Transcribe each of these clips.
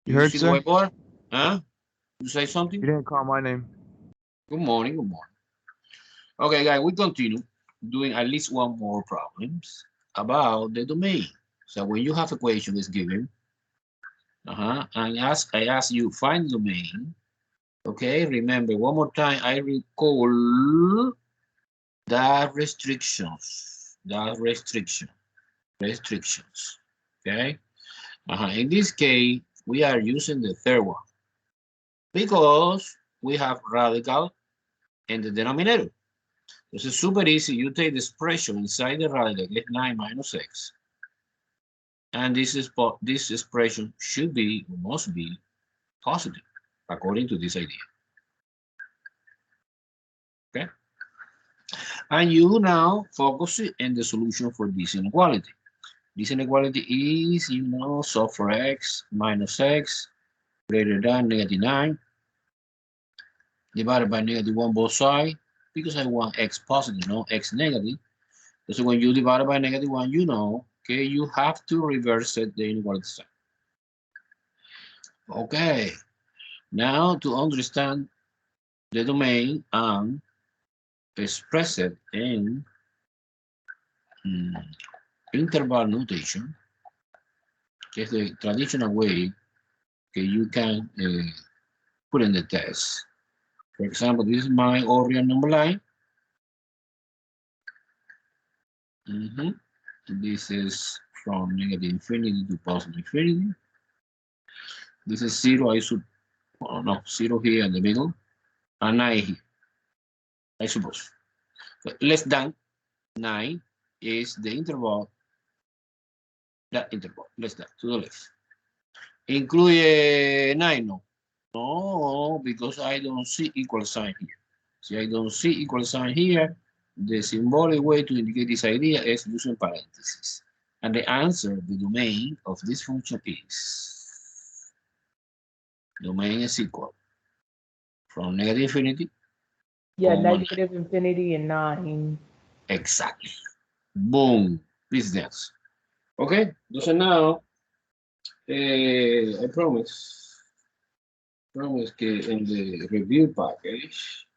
You You heard, see the sir? whiteboard? Huh? You say You something? didn't call my name. Good morning, good morning. Okay, guys, we continue doing at least one more problems about the domain. So when you have a question is given, and I ask you find the domain. Okay, remember one more time. I recall the restrictions. Okay. In this case, we are using the third one because we have radical in the denominator. This is super easy. You take the expression inside the radical, get 9 minus x. And this expression should be, must be positive, according to this idea. Okay? And you now focus in the solution for this inequality. This inequality is, solve for x minus x greater than -9 divided by -1 both sides because I want x positive, no x negative. So when you divide it by -1, okay, you have to reverse it the inequality sign. Okay, now to understand the domain and express it in interval notation, que is the traditional way that you can put in the test. For example, this is my real number line. This is from negative infinity to positive infinity. This is 0, no, 0 here in the middle, and 9 here, I suppose. So less than 9 is the interval, that interval, less than, to the left. Incluye 9, no. No, because I don't see equal sign here. See, I don't see equal sign here. The symbolic way to indicate this idea is using parentheses. And the answer, the domain of this function is, domain is equal from negative infinity, Yeah, comma 9. negative infinity and 9. Exactly. Boom. This is the answer. Okay, so now, I promise that in the review package,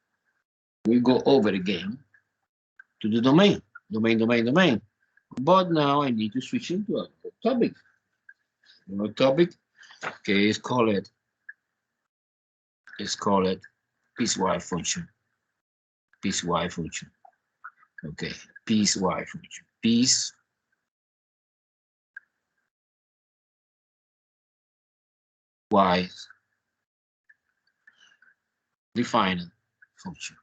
we go over again to the domain. But now I need to switch into a topic. Topic, okay, it's called piecewise function. Piecewise function. Okay, piecewise function. Piecewise defined function.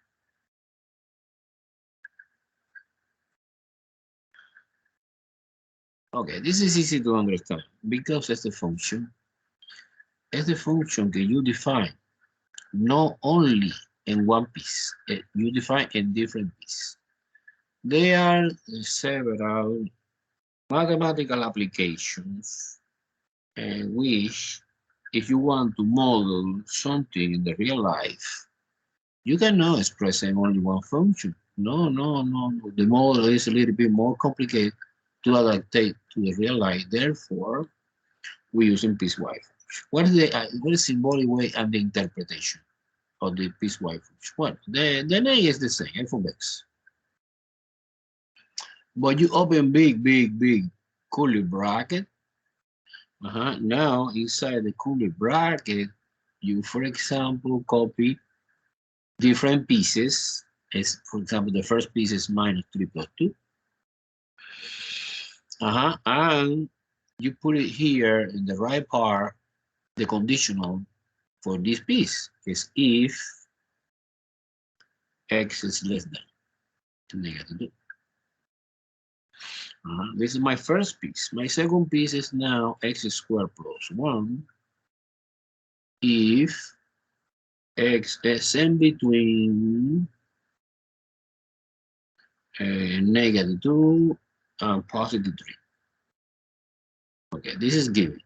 Okay, this is easy to understand because it's the function. It's the function that you define not only in one piece, you define in different pieces. There are several mathematical applications in which, if you want to model something in the real life, you cannot express in only one function. No, no, no, no. The model is a little bit more complicated to adapt to the real life. Therefore, we use in piecewise. What is symbolic way and the interpretation of the piecewise function? Well, the name is the same, f of x. But you open big curly bracket. Now inside the curly bracket, you, for example, copy different pieces. As for example, the first piece is -3 plus 2. And you put it here in the right part, the conditional for this piece is if x is less than -2. This is my first piece. My second piece is now x squared plus 1 if x is in between -2 and +3. Okay, this is given.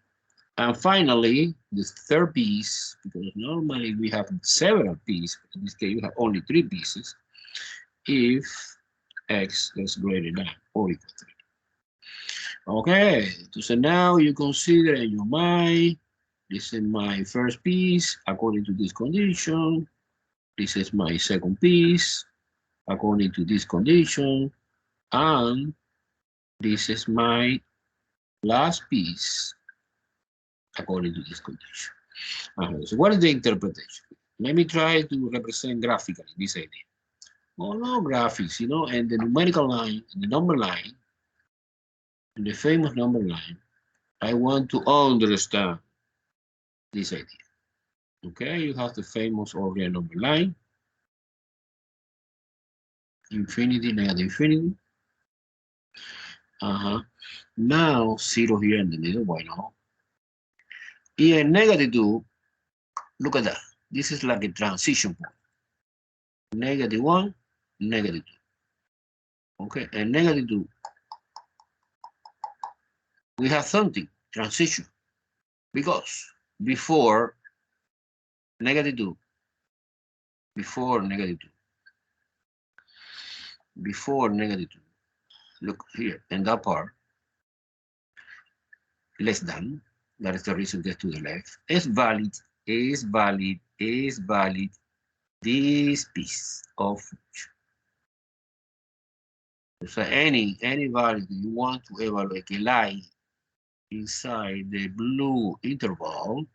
And finally, this third piece, because normally we have several pieces, but in this case you have only 3 pieces, if x is greater than or equal to 3. Okay, so now you consider in your mind This is my first piece according to this condition. This is my second piece according to this condition. And this is my last piece according to this condition. So what is the interpretation? Let me try to represent graphically this idea. Oh no, graphics, and the numerical line, and the number line, and the famous number line, I want to understand this idea. Okay, you have the famous ordinary number line, infinity, negative infinity. Now 0 here in the middle, why not? Here negative 2, look at that. This is like a transition point. Negative 1, negative 2. Okay, and negative 2, we have something, transition. Because before negative 2, before negative 2, before negative 2, look here, in that part, less than, that is the reason get to the left, is valid, is valid, is valid, this piece of function. So any value you want to evaluate a lie inside the blue interval,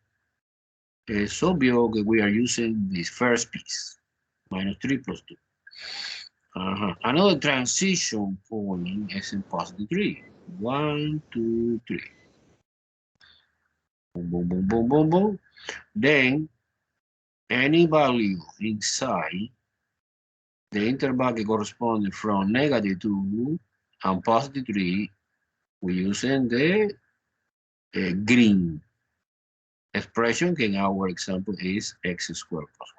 it's obvious that we are using this first piece, -3 plus 2. Another transition point is in +3. 1, 2, 3. Boom, boom, boom, boom, boom, boom. Then any value inside the interval that corresponds from -2 and +3, we're using the green expression, in our example is x squared plus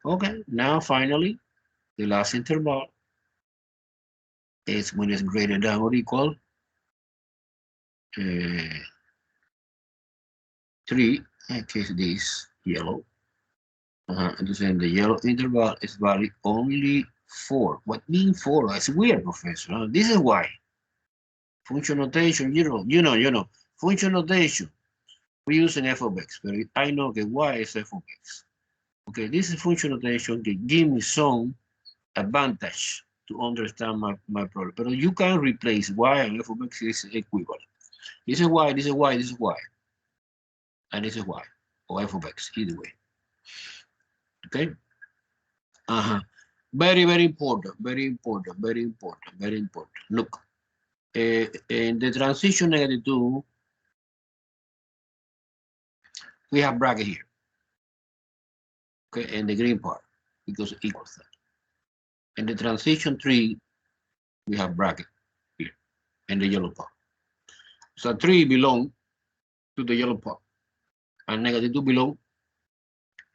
1. Okay, now finally, the last interval is when it's greater than or equal 3, in case this yellow. And the yellow interval is valid only 4. What means 4? It's weird, professor. This is why. Function notation, function notation. We use an f of x, but I know that y is f of x. Okay, this is function notation that give me some advantage to understand my problem. But you can replace y and f of x is equivalent. This is y, this is y, this is y. And this is y, or f of x, either way. Okay? Very, very important, very important, very important, very important. Look, in the transition -2, we have bracket here. Okay, and the green part, because it equals that. In the transition 3, we have bracket here, and the yellow part. So 3 belong to the yellow part, and -2 belong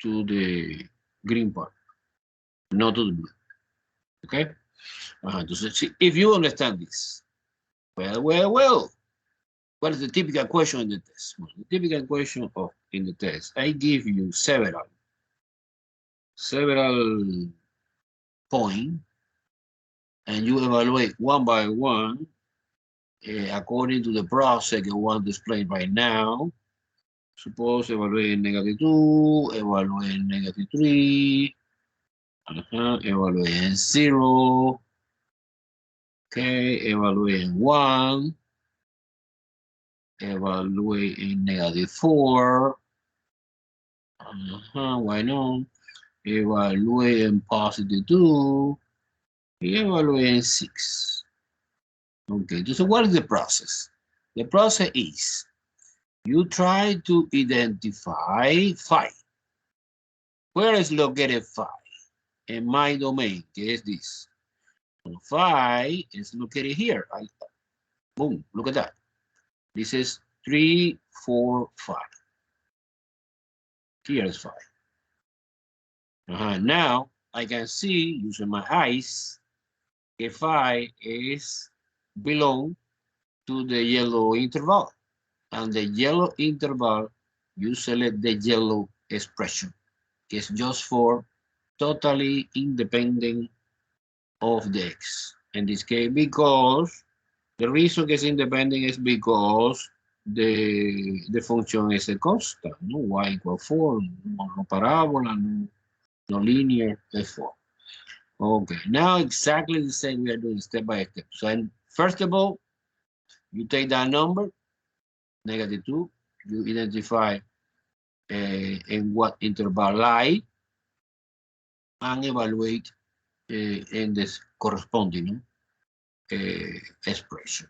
to the green part, not to the blue. Okay? So if you understand this, well, what is the typical question in the test? Well, the typical question in the test, I give you several points, and you evaluate one by one according to the process you want to explain right now. Suppose evaluate -2, evaluate -3, evaluate 0, okay, evaluate 1, evaluate -4, why not? Evaluate +2, evaluate 6. Okay, so what is the process? The process is you try to identify phi. Where is located phi? In my domain, que is this. So phi is located here. Boom, look at that. This is 3, 4, 5. Here is phi. Now I can see using my eyes if phi is belong to the yellow interval. And the yellow interval, you select the yellow expression. It's just for totally independent of the x. In this case, because the reason it's independent is because the function is a constant, no? Y equal 4, no parabola, no linear, F4. Okay, now exactly the same we are doing step by step. So first of all, you take that number, -2, you identify in what interval lie, and evaluate in this corresponding expression.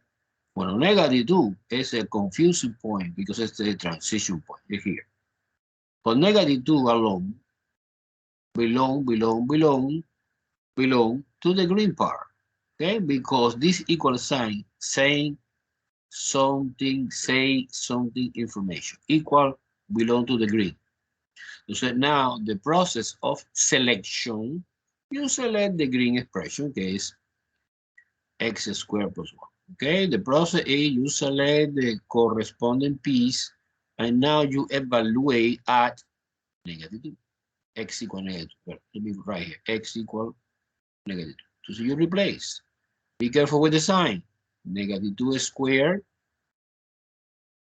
Well, -2 is a confusing point because it's the transition point here. But -2 alone belong to the green part, okay? Because this equal sign say something information. Equal belong to the green. So now the process of selection, you select the green expression, que is x squared plus 1. Okay, the process is you select the corresponding piece, and now you evaluate at -2. X equal -2. Well, let me right here. X equal -2. So you replace. Be careful with the sign. -2 squared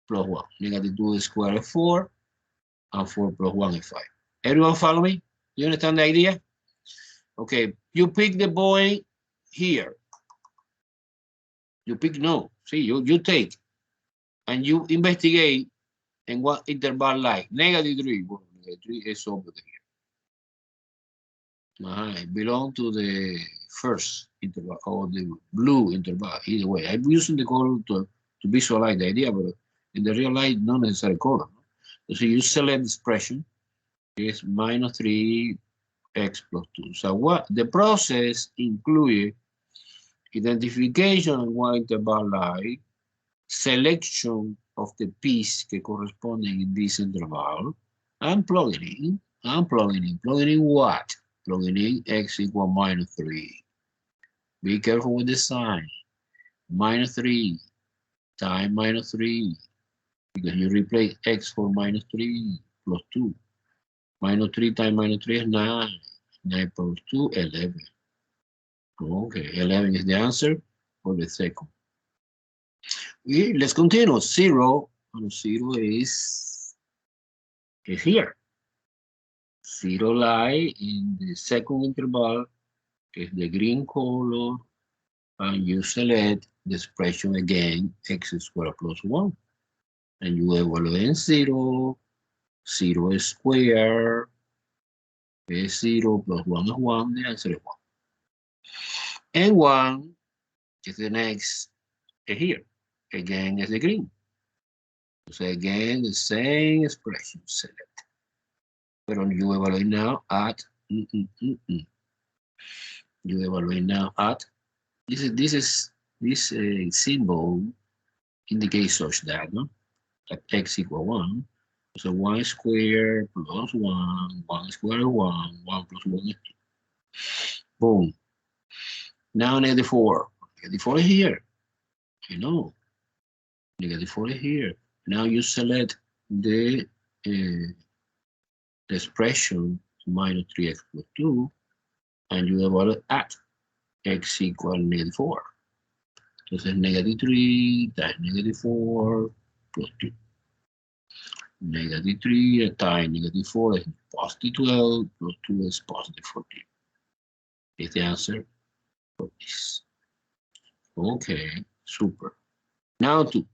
plus 1. -2 squared is 4, and 4 plus 1 is 5. Everyone follow me? You understand the idea? Okay, you pick the point here. You pick no. See, you take, and you investigate in what interval like. -3. Well, -3 is over here. It belongs to the first interval or the blue interval. Either way, I'm using the color to visualize the idea, but in the real life, not necessary color. So you select expression is -3 x plus 2. So what the process includes identification of one interval lie, selection of the piece que corresponding in this interval, and plugging in. Plugging in what? Plugging in x equal -3. Be careful with the sign. -3 times -3, because you replace x for -3 plus 2. -3 times -3 is 9. 9 plus 2, 11. Okay, 11 is the answer for the second. Let's continue. 0, and 0 is here. 0 lie in the second interval, is the green color, and you select the expression again, x squared plus 1. And you evaluate 0, 0 is square, is 0 plus 1 is 1, the answer is 1. And 1 is the next here. Again is the green. So again, the same expression select. But you evaluate now at you evaluate now at this symbol indicates such that, no? Like x equal 1. So 1 squared plus 1, 1 squared 1, 1 plus 1 is 2. Boom. Now -4. -4 is here. I know. -4 is here. Now you select the expression -3x plus 2, and you evaluate at x equal -4. Entonces -3 times -4 plus 2. -3 times -4 is +12 plus 2 is +14. Is the answer for this. Okay, super. Now 2.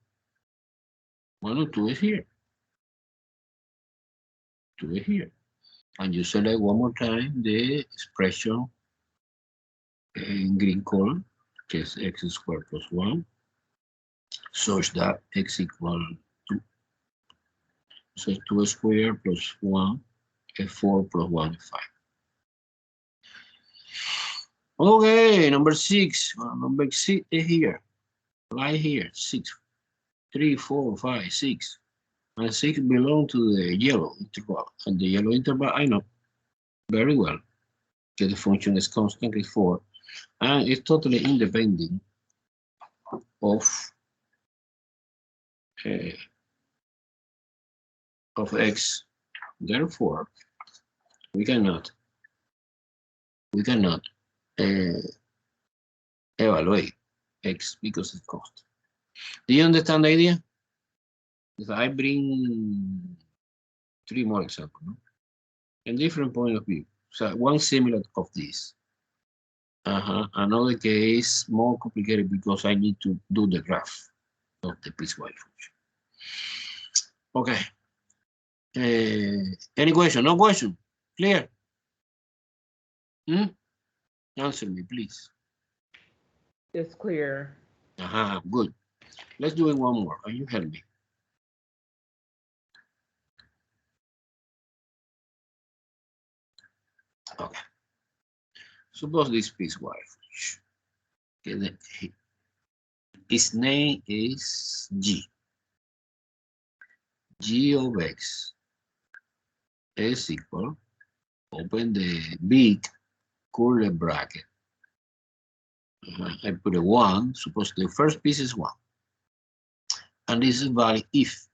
1 or 2 is here. 2 is here. And you select one more time the expression in green color, que es x squared plus 1, such that x equal 2. So 2 squared plus 1 is 4 plus 1 is 5. Okay, number 6. Number 6 is here. Right here. 6. 3, 4, 5, 6. And 6 belong to the yellow interval. And the yellow interval, I know very well that the function is constantly 4. And it's totally independent of x. Therefore, we cannot evaluate x because it's constant. Do you understand the idea? If I bring 3 more examples, no? In different point of view. So one similar of this. Another case more complicated because I need to do the graph of the piecewise function. Okay. Any question? No question? Clear? Answer me, please. It's clear. Good. Let's do it one more. Can you help me? Okay. Suppose this piecewise function. Okay, its name is G. G of X is equal, open the big curly bracket. I put a 1, suppose the first piece is 1. And this is valid if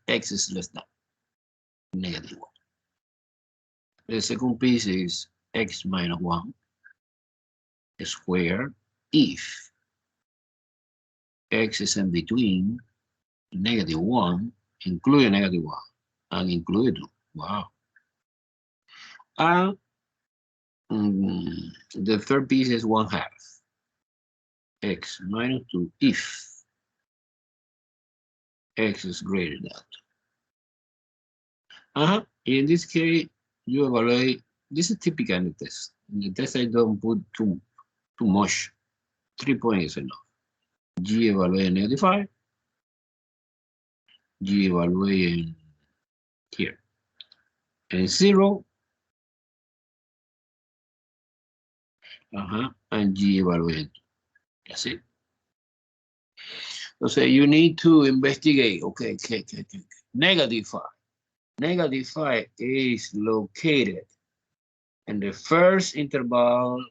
X is less than -1. The second piece is X minus 1 squared if X is in between -1, including -1, and include 2. Wow. And the third piece is 1/2 X minus 2 if X is greater than 2. In this case, you evaluate. This is typical in the test. In the test, I don't put too much. 3 points is enough. G evaluate -5. G evaluate here. And 0. And G evaluate. That's it. So you need to investigate. Okay. -5. -5 is located in the first interval,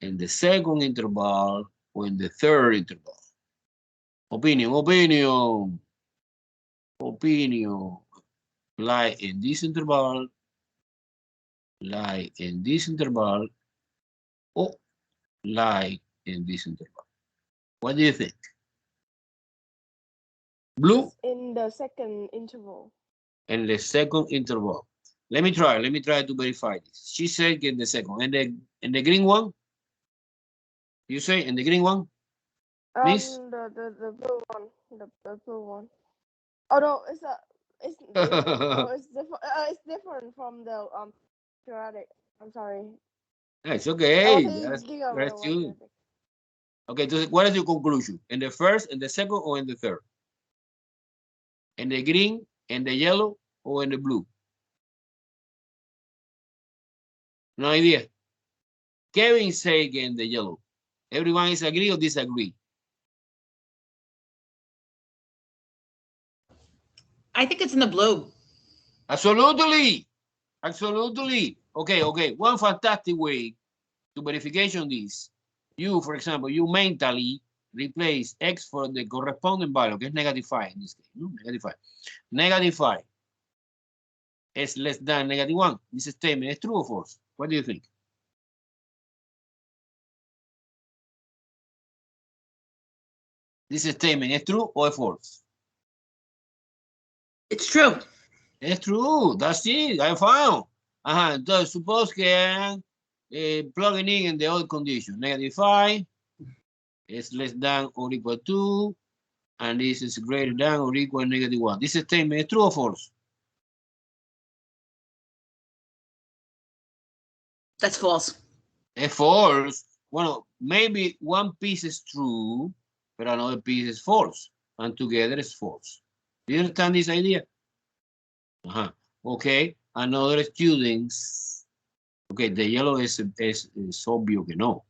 in the second interval, or in the third interval. Opinion. Like in this interval, like in this interval, or like in this interval. What do you think? Blue? In the second interval. In the second interval. Let me try to verify this. She said in the second. And the green one? You say in the green one? Miss? The blue one. The blue one. Oh no, it's different. It's different from the periodic. I'm sorry. It's okay. That's you. Okay, so what is your conclusion? In the first, in the second, or in the third? In the green, in the yellow, or in the blue? No idea. Kevin say in the yellow. Everyone is agree or disagree? I think it's in the blue. Absolutely. Okay. One fantastic way to verification this. You, for example, you mentally replace X for the corresponding value, que es -5 in this case, no? -5. -5 is less than -1. This statement is true or false? What do you think? This statement is true or false? It's true. It's true. That's it. I found. Entonces, suppose que hagan plugging in the old condition. -5 is less than or equal to, and this is greater than or equal to -1. This statement is true or false? That's false. It's false. Well, maybe one piece is true, but another piece is false, and together it's false. Do you understand this idea? Okay. Another students. Okay, the yellow is obvious que no.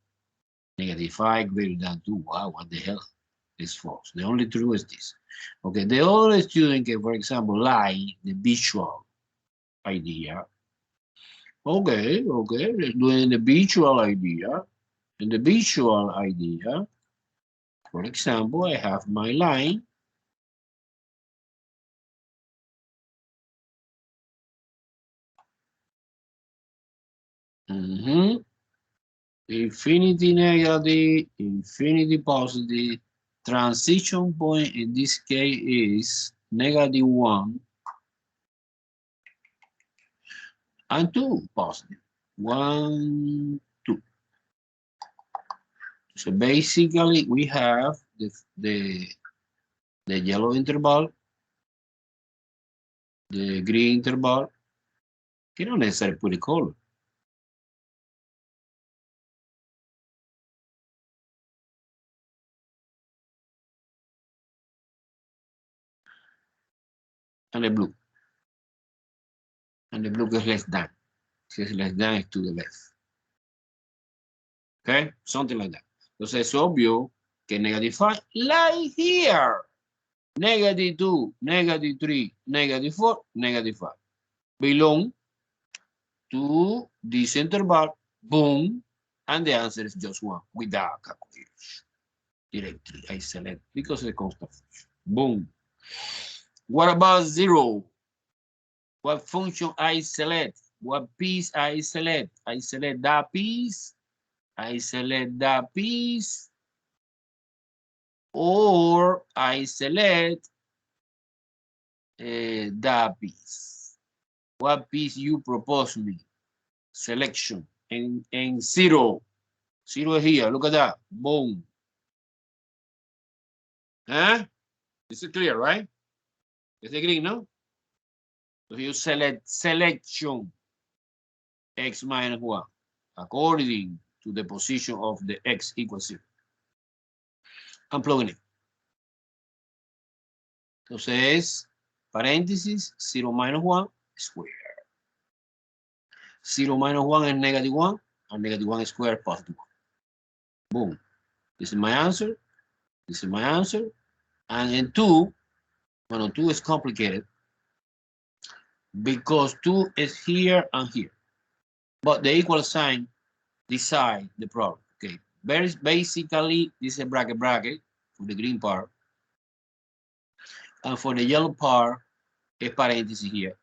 -5 greater than 2. Wow, what the hell? It's false. The only true is this. Okay, the other student can, for example, like the visual idea. Okay, let's do in the visual idea. In the visual idea, for example, I have my line. Infinity negative, infinity positive, Transition point in this case is -1 and 2 positive. 1, 2. So basically we have the yellow interval, the green interval. You don't necessarily put a color. And the blue. And the blue is less than. Si es less than, it's to the left. Okay? Something like that. Entonces es obvio que -5, like here. -2, -3, -4, -5. Belong to this interval, boom, and the answer is just 1 without calculation. Directly, I select because it's a constant function. Boom. What about 0? What function I select? What piece I select? I select that piece. I select that piece. Or I select that piece. What piece you propose me? Selection. And 0. 0 here. Look at that. Boom. Huh? This is clear, right? It's green, no? So you select selection x minus 1 according to the position of the x equals 0. I'm plugging it. Entonces, paréntesis, 0 minus 1 square. 0 minus 1 is -1, and -1 square positive 1. Boom. This is my answer. This is my answer. And in 2, well, 2 is complicated because 2 is here and here. But the equal sign decide the problem. Okay. Basically, this is a bracket for the green part. And for the yellow part, a parenthesis here.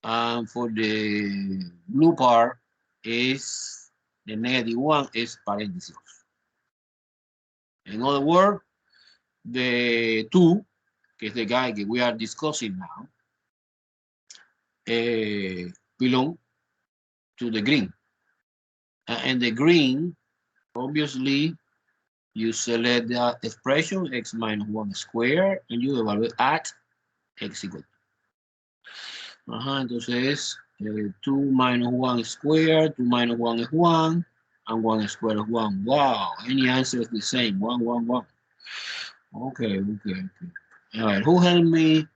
And for the blue part is the -1 is parenthesis. In other words, the 2, que is the guy that we are discussing now, belong to the green. And the green, obviously, you select the expression x minus 1 square and you evaluate at x equal. Entonces, 2 minus 1 square, 2 minus 1 is 1, and 1 square is 1. Wow, any answer is the same, 1, 1, 1. Okay. All right, who helped me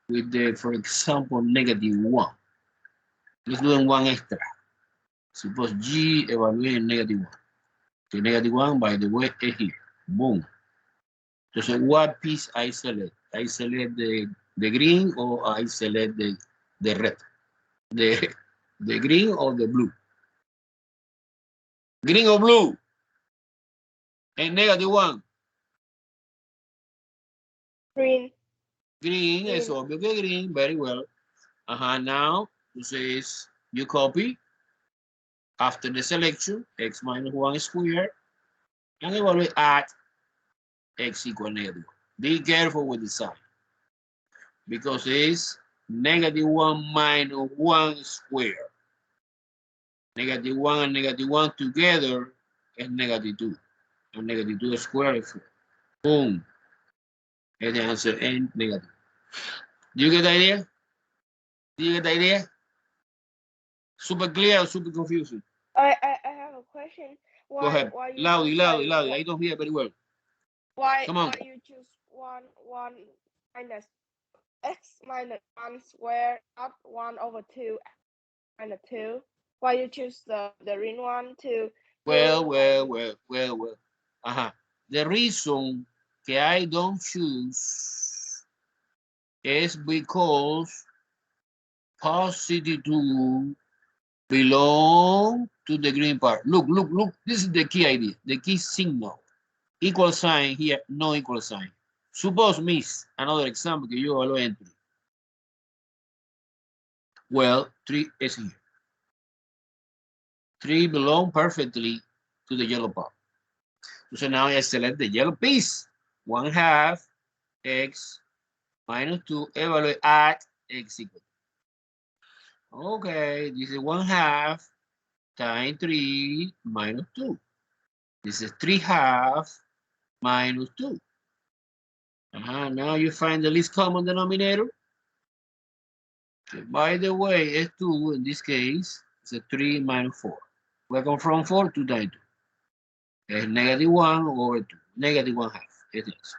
with the, for example, -1? Let's do one extra. Suppose G evaluate -1. The -1, by the way, is here. Boom. Entonces, what piece I select? I select the green or I select the red? The green or the blue? Green or blue? And -1. Green. Green, es obvio que green, very well. Now, entonces, you copy after the selection, x minus 1 square, and evaluate at x equal -1. Be careful with the sign, because it's -1 minus 1 square. -1 and -1 together is -2. And -2 square is 4. Boom. And the answer is negative. Do you get the idea? Do you get the idea? Super clear or super confusing? I have a question. Go ahead. Why you Loudly. choose, I don't hear very well. Why on. you choose 1 minus x minus 1 square, not 1/2 minus 2? Why you choose the green one to? Well. The reason que I don't choose is because positive 2 belong to the green part. Look. This is the key idea, the key signal. Equal sign here, no equal sign. Suppose, miss, another example que yo lo entro. Well, 3 is here. 3 belong perfectly to the yellow part. So now I select the yellow piece. 1/2 x minus 2, evaluate at x equal. Okay, this is 1/2 times 3 minus 2. This is 3/2 minus 2. Now you find the least common denominator. Okay, by the way, S2 in this case is a 3 minus 4. We're going from 4 to 2. It's -1 over 2, -1/2. It is.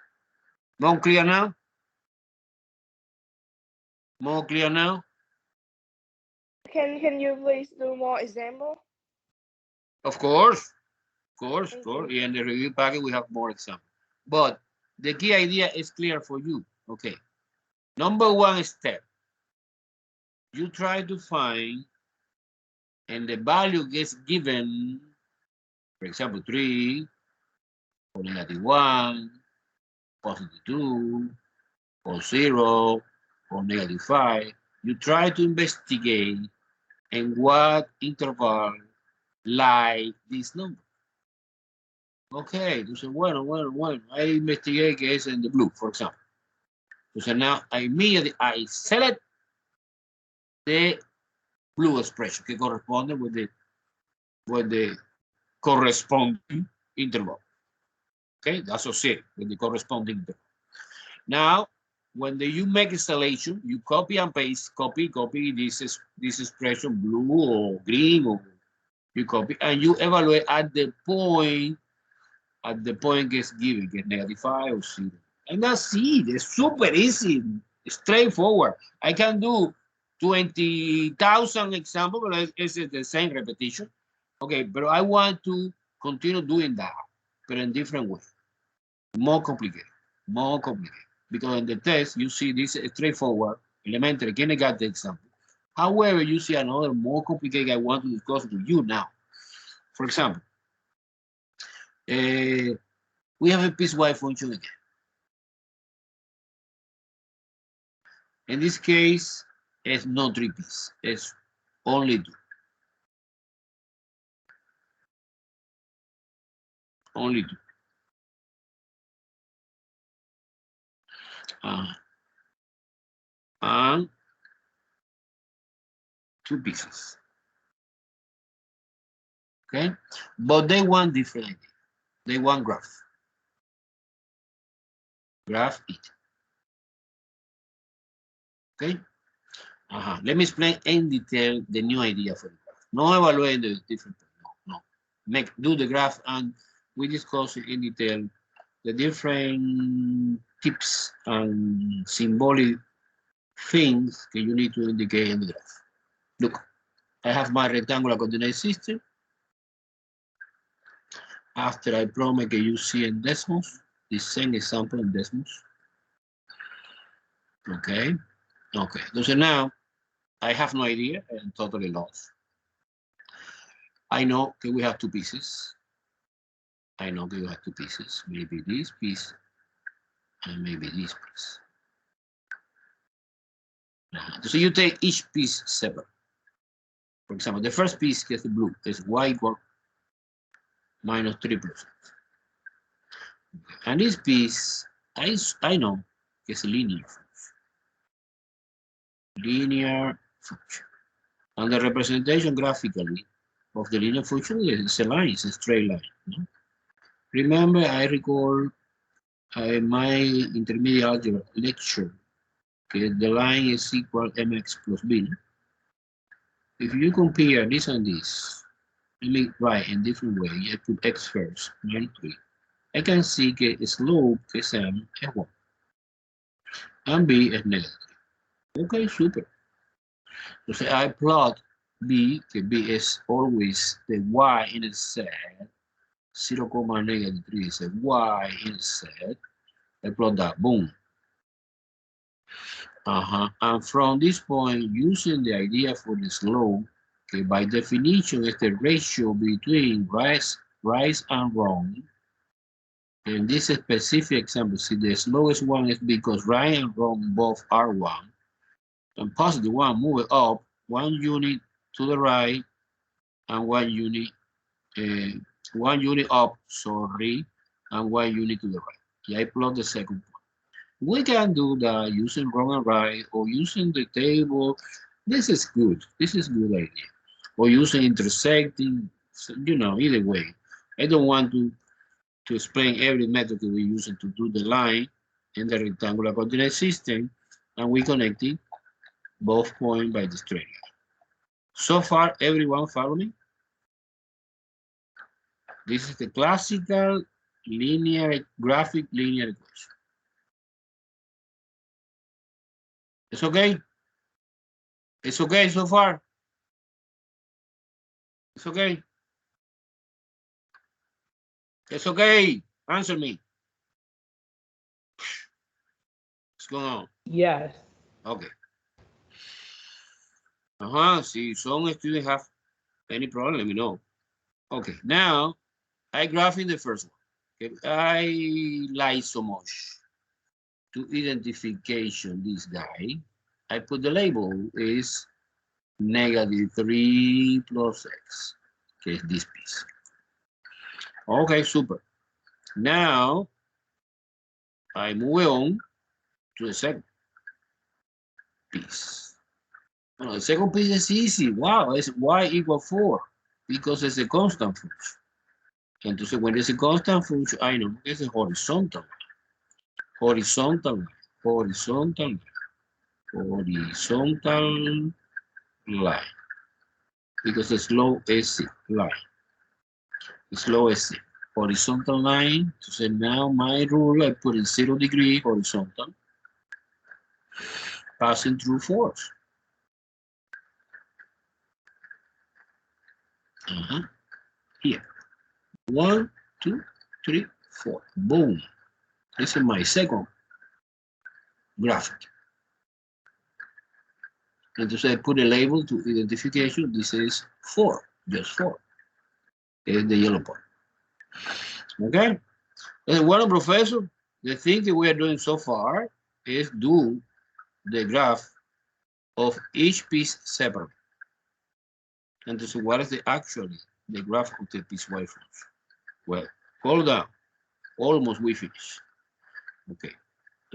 More clear now? More clear now? Can you please do more example? Of course. Of Thank course. you. In the review packet, we have more examples. But the key idea is clear for you. Okay. Number one step. You try to find, and the value gets given, for example, 3, or -1, +2, or 0, or -5. You try to investigate in what interval lie this number. Okay, entonces, bueno, I investigate que es en the blue, for example. Entonces, now I select the blue expression que corresponde with the corresponding interval. Okay, associated with the corresponding interval. Now, when you make installation, you copy and paste, copy this expression, blue or green, or you copy, and you evaluate at the point gets given, get -5 or 0. And that's it. It's super easy, straightforward. I can do 20,000 examples, but it's the same repetition. Okay, but I want to continue doing that, but in different way. More complicated. Because in the test, you see this straightforward, elementary, kindergarten example. However, you see another more complicated I want to discuss with you now. For example, we have a piecewise function again. In this case, it's not 3 pieces, it's only 2. Only 2. And 2 pieces. Okay? But they want different idea. They want graph. Graph it. Okay? Let me explain in detail the new idea for the graph. No evaluate the different. No. Do the graph, and we discuss in detail the different tips and symbolic things that you need to indicate in the graph. Look, I have my rectangular coordinate system. After I promise that you see in decimals, the same example in decimals. Okay. So now I have no idea. I am totally lost. I know that we have 2 pieces. Maybe this piece and maybe this piece. So you take each piece separate. For example, the first piece is the blue, is y equal -3%. And this piece, I know is a linear function. And the representation graphically of the linear function is a line, it's a straight line. No? Remember, I recall my intermediate algebra lecture, okay, the line is equal mx plus b. If you compare this and this, let me write in different way. I put x first, -3. I can see that the slope is m is 1 and b is -3. Okay, super. So I plot b, that b is always the y-intercept, 0,-3 is a y-intercept. I plot that, boom. And from this point, using the idea for the slope, okay, by definition, it's the ratio between rise and wrong. In this specific example, see, the slowest one is because right and wrong both are 1. And positive one move up 1 unit to the right and 1 unit up, sorry, and one unit to the right. Yeah, I plot the second point. We can do that using wrong and right or using the table. This is good. This is good idea. Or using intersecting, so, you know, either way. I don't want to explain every method that we're using to do the line in the rectangular coordinate system, and we connecting both points by the straight line. So far, everyone follow me? This is the classical linear graphic linear equation. It's okay? It's okay so far? It's okay? It's okay. Answer me. What's going on? Yes. Okay. See, some students have any problem, let me know. Okay, now I graphing the first one. Okay, I like so much to identification this guy. I put the label is -3 plus x. Okay, this piece. Okay, super. Now I move on to the second piece. The second piece is easy. Wow, it's y equal 4 because it's a constant function. Entonces, when it's a constant function, I know it's a horizontal, horizontal, horizontal, horizontal line. Because it's slow AC line. Slow AC. Horizontal line. So now my rule, I put in 0 degree horizontal, passing through force. Here. 1, 2, 3, 4. Boom. This is my second graphic. Entonces I put a label to identification. This is 4, just 4. Is the yellow part. Okay? And well, professor, the thing that we are doing so far is do the graph of each piece separately. And so what is actually the graph of the piecewise function? Well, hold on. Almost we finish. Okay.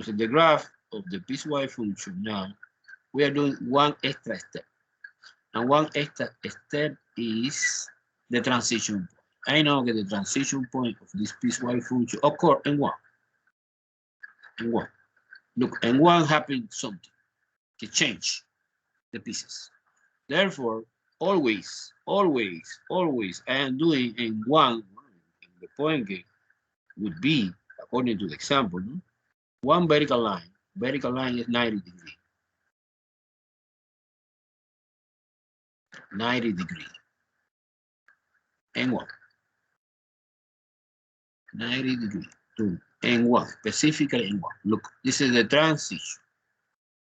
So the graph of the piecewise function now, we are doing one extra step. And one extra step is the transition point. I know that the transition point of this piecewise function occurs in one. In one. Look, in one happened something to change the pieces. Therefore, always, always, always, I am doing in one, the point would be, according to the example, no? One vertical line. Vertical line is 90 degrees. 90 degrees. And one. 90 degrees. Two. And one. Specifically in one. Look, this is the transition.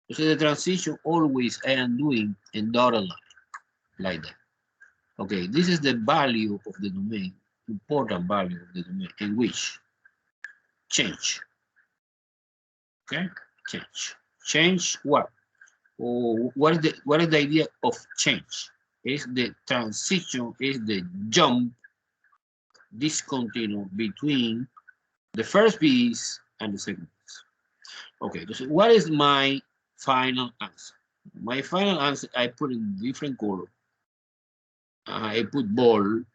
This is the transition always I am doing in dotted line. Like that. Okay, this is the value of the domain, important value of the domain, in which change. Okay, change. Change what? Or what is the idea of change? Is the transition, is the jump, discontinue between the first piece and the second piece. Okay, so what is my final answer? My final answer, I put in different color. I put bold.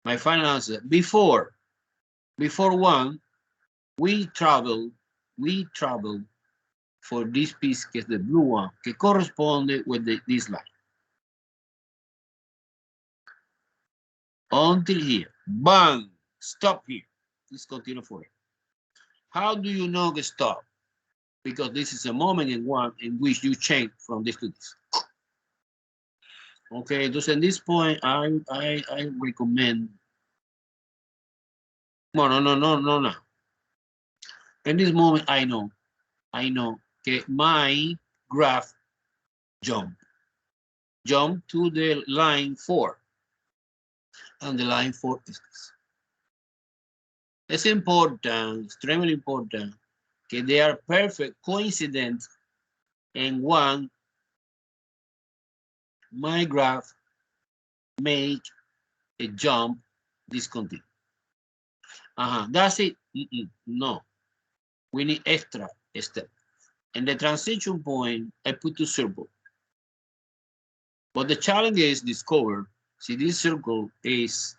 My final answer, before one, we travel for this piece, que es the blue one, que corresponde with this line. Until here, bang, stop here. Let's continue for it. How do you know the stop? Because this is a moment in one in which you change from this to this. Okay, so at this point, I recommend. No. In this moment, I know that my graph jump to the line 4, and the line 4 is this. It's important, extremely important, that they are perfect coincident, and one, my graph make a jump discontinue. That's it. No, we need extra step. And the transition point, I put two circles. But the challenge is discover, see this circle is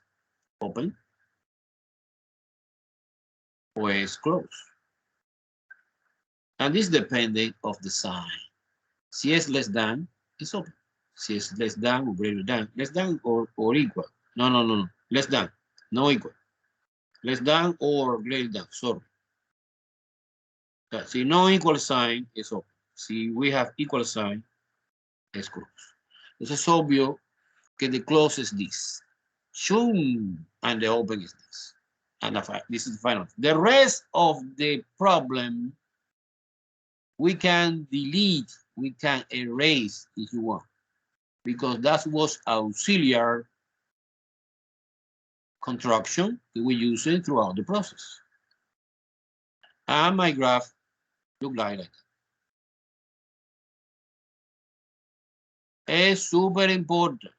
open or is closed. And this depending of the sign. Si es less than, it's open. Si es less than or greater than, less than or equal. No. Less than, no equal. Less than or greater than, sorry. Si no equal sign, es open. Si we have equal sign, es closed. Entonces es obvio que the close is this. Shum, and the open is this. And this is the final. The rest of the problem, we can delete, we can erase if you want, because that was auxiliary construction that we use it throughout the process. And my graph look like that. Es super important.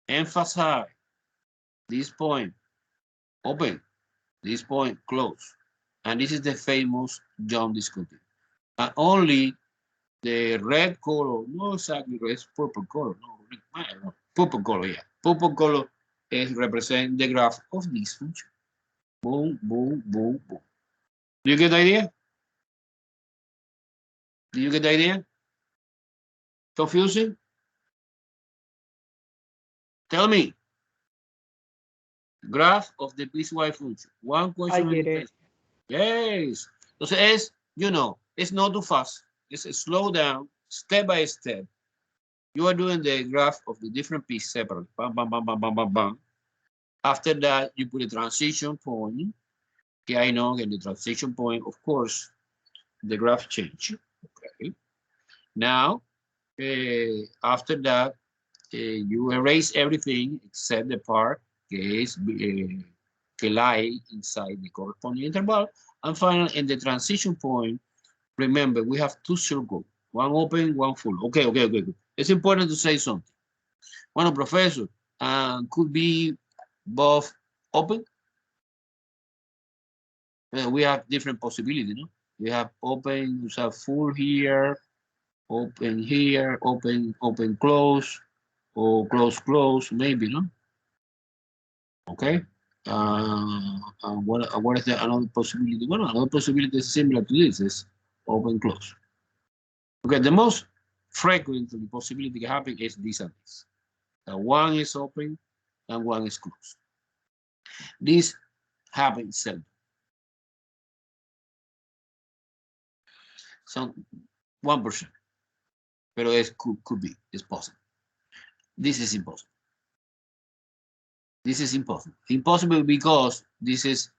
Emphasize this point open, this point close. And this is the famous John discontinuity. And only the red color, no exactly, it's purple color, no, purple color, yeah. Purple color is represent the graph of this function. Boom, boom, boom, boom. Do you get the idea? Do you get the idea? Confusing? Tell me. Graph of the piecewise function. One question. I get it. Yes. Entonces es, you know, it's not too fast. It's a slow down, step by step. You are doing the graph of the different pieces separately. Bam, bam, bam, bam, bam, bam, bam. After that, you put a transition point. Okay, I know, and the transition point, of course, the graph change. Okay. Now, after that, you erase everything except the part que lie inside the corresponding interval. And finally, in the transition point, remember, we have two circles, one open, one full. Okay. It's important to say something. Bueno, professor, could be both open. We have different possibilities, no? We have open, we have full here, open, close, or close, maybe, no? Okay. What is the another possibility? Well, another possibility is similar to this, is open, close. Okay, the most frequent possibility that happen is this and this. One is open and one is closed. This happens seldom. Some 1%, pero could be, it's possible. This is impossible. This is impossible. Impossible because this is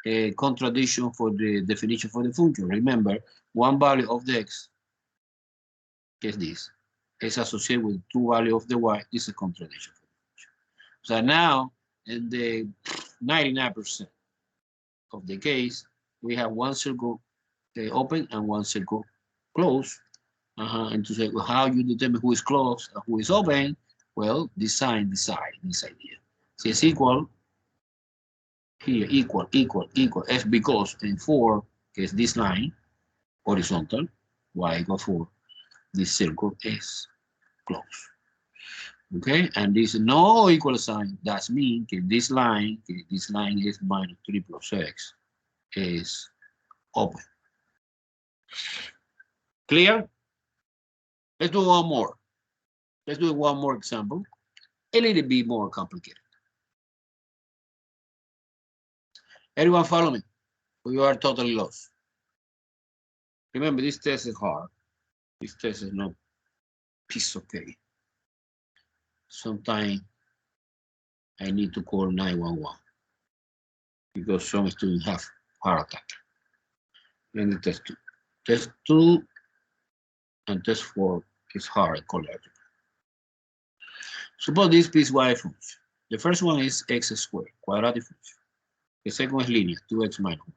a contradiction for the definition for the function. Remember, one value of the x, is this, is associated with two values of the y, is a contradiction for the function. So now, in the 99% of the case, we have one circle open and one circle closed. And to say, well, how you determine who is closed and who is open? Well, decide this idea. So it's equal here, equal. It's because in 4 is this line horizontal, y equal 4. This circle is closed. Okay, and this no equal sign, that means this line is minus 3 plus x is open. Clear? Let's do one more. Let's do one more example. A little bit more complicated. Everyone follow me? Or you are totally lost? Remember, this test is hard. This test is not piece of cake. Sometimes I need to call 911 because some students have heart attack. And the test 2. Test 2 and test 4 is hard collectively. Suppose this piecewise function. The first one is x squared, quadratic function. The second is linear, 2x minus 1.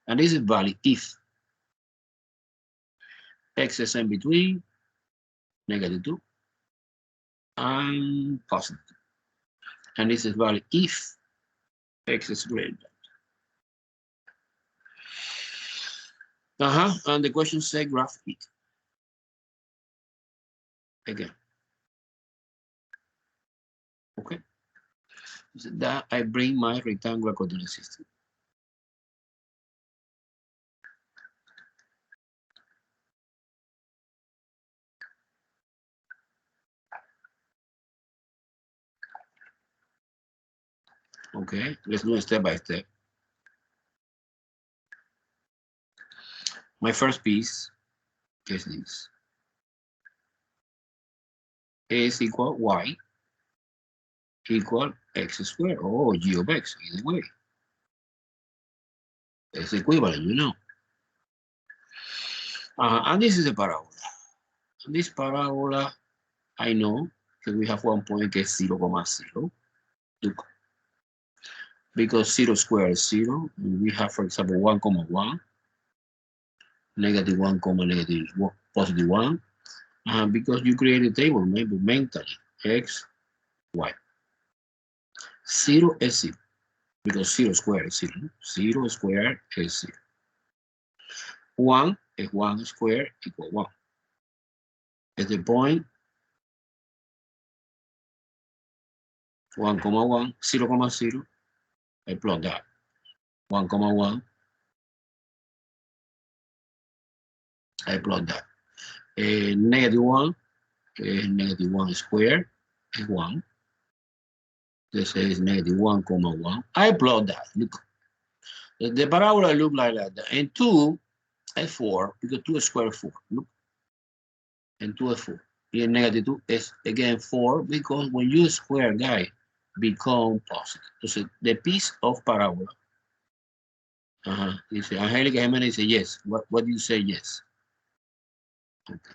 And this is valid if x is in between -2 and positive. And this is valid if x is greater than. And the question says graph it. Again. Okay. So that I bring my rectangular coordinate system. Okay, let's do it step by step. My first piece is this. Is equal y equal x squared, or g of x, either way. It's equivalent, you know. And this is a parabola. And this parabola, I know that we have one point that is 0, 0. Look. Because 0 squared is 0, we have, for example, 1, 1, negative 1, negative 1, positive 1. Because you create a table, maybe mentally, x, y. 0 is 0, because 0 squared is 0. 0 squared is 0. 1 is 1 squared equal 1. At the point 1, 1, 0, 0, I plot that. 1, 1, I plot that. Negative 1, negative 1 squared is 1. This is negative 1, 1. I plot that. Look. The parabola look like that. And 2 is 4, because 2 squared is 4. Look. And 2 is 4. Here negative 2 is again 4, because when you square, guy, become positive. So the piece of parabola. Dice Angélica Jiménez dice yes. What do you say yes? Okay.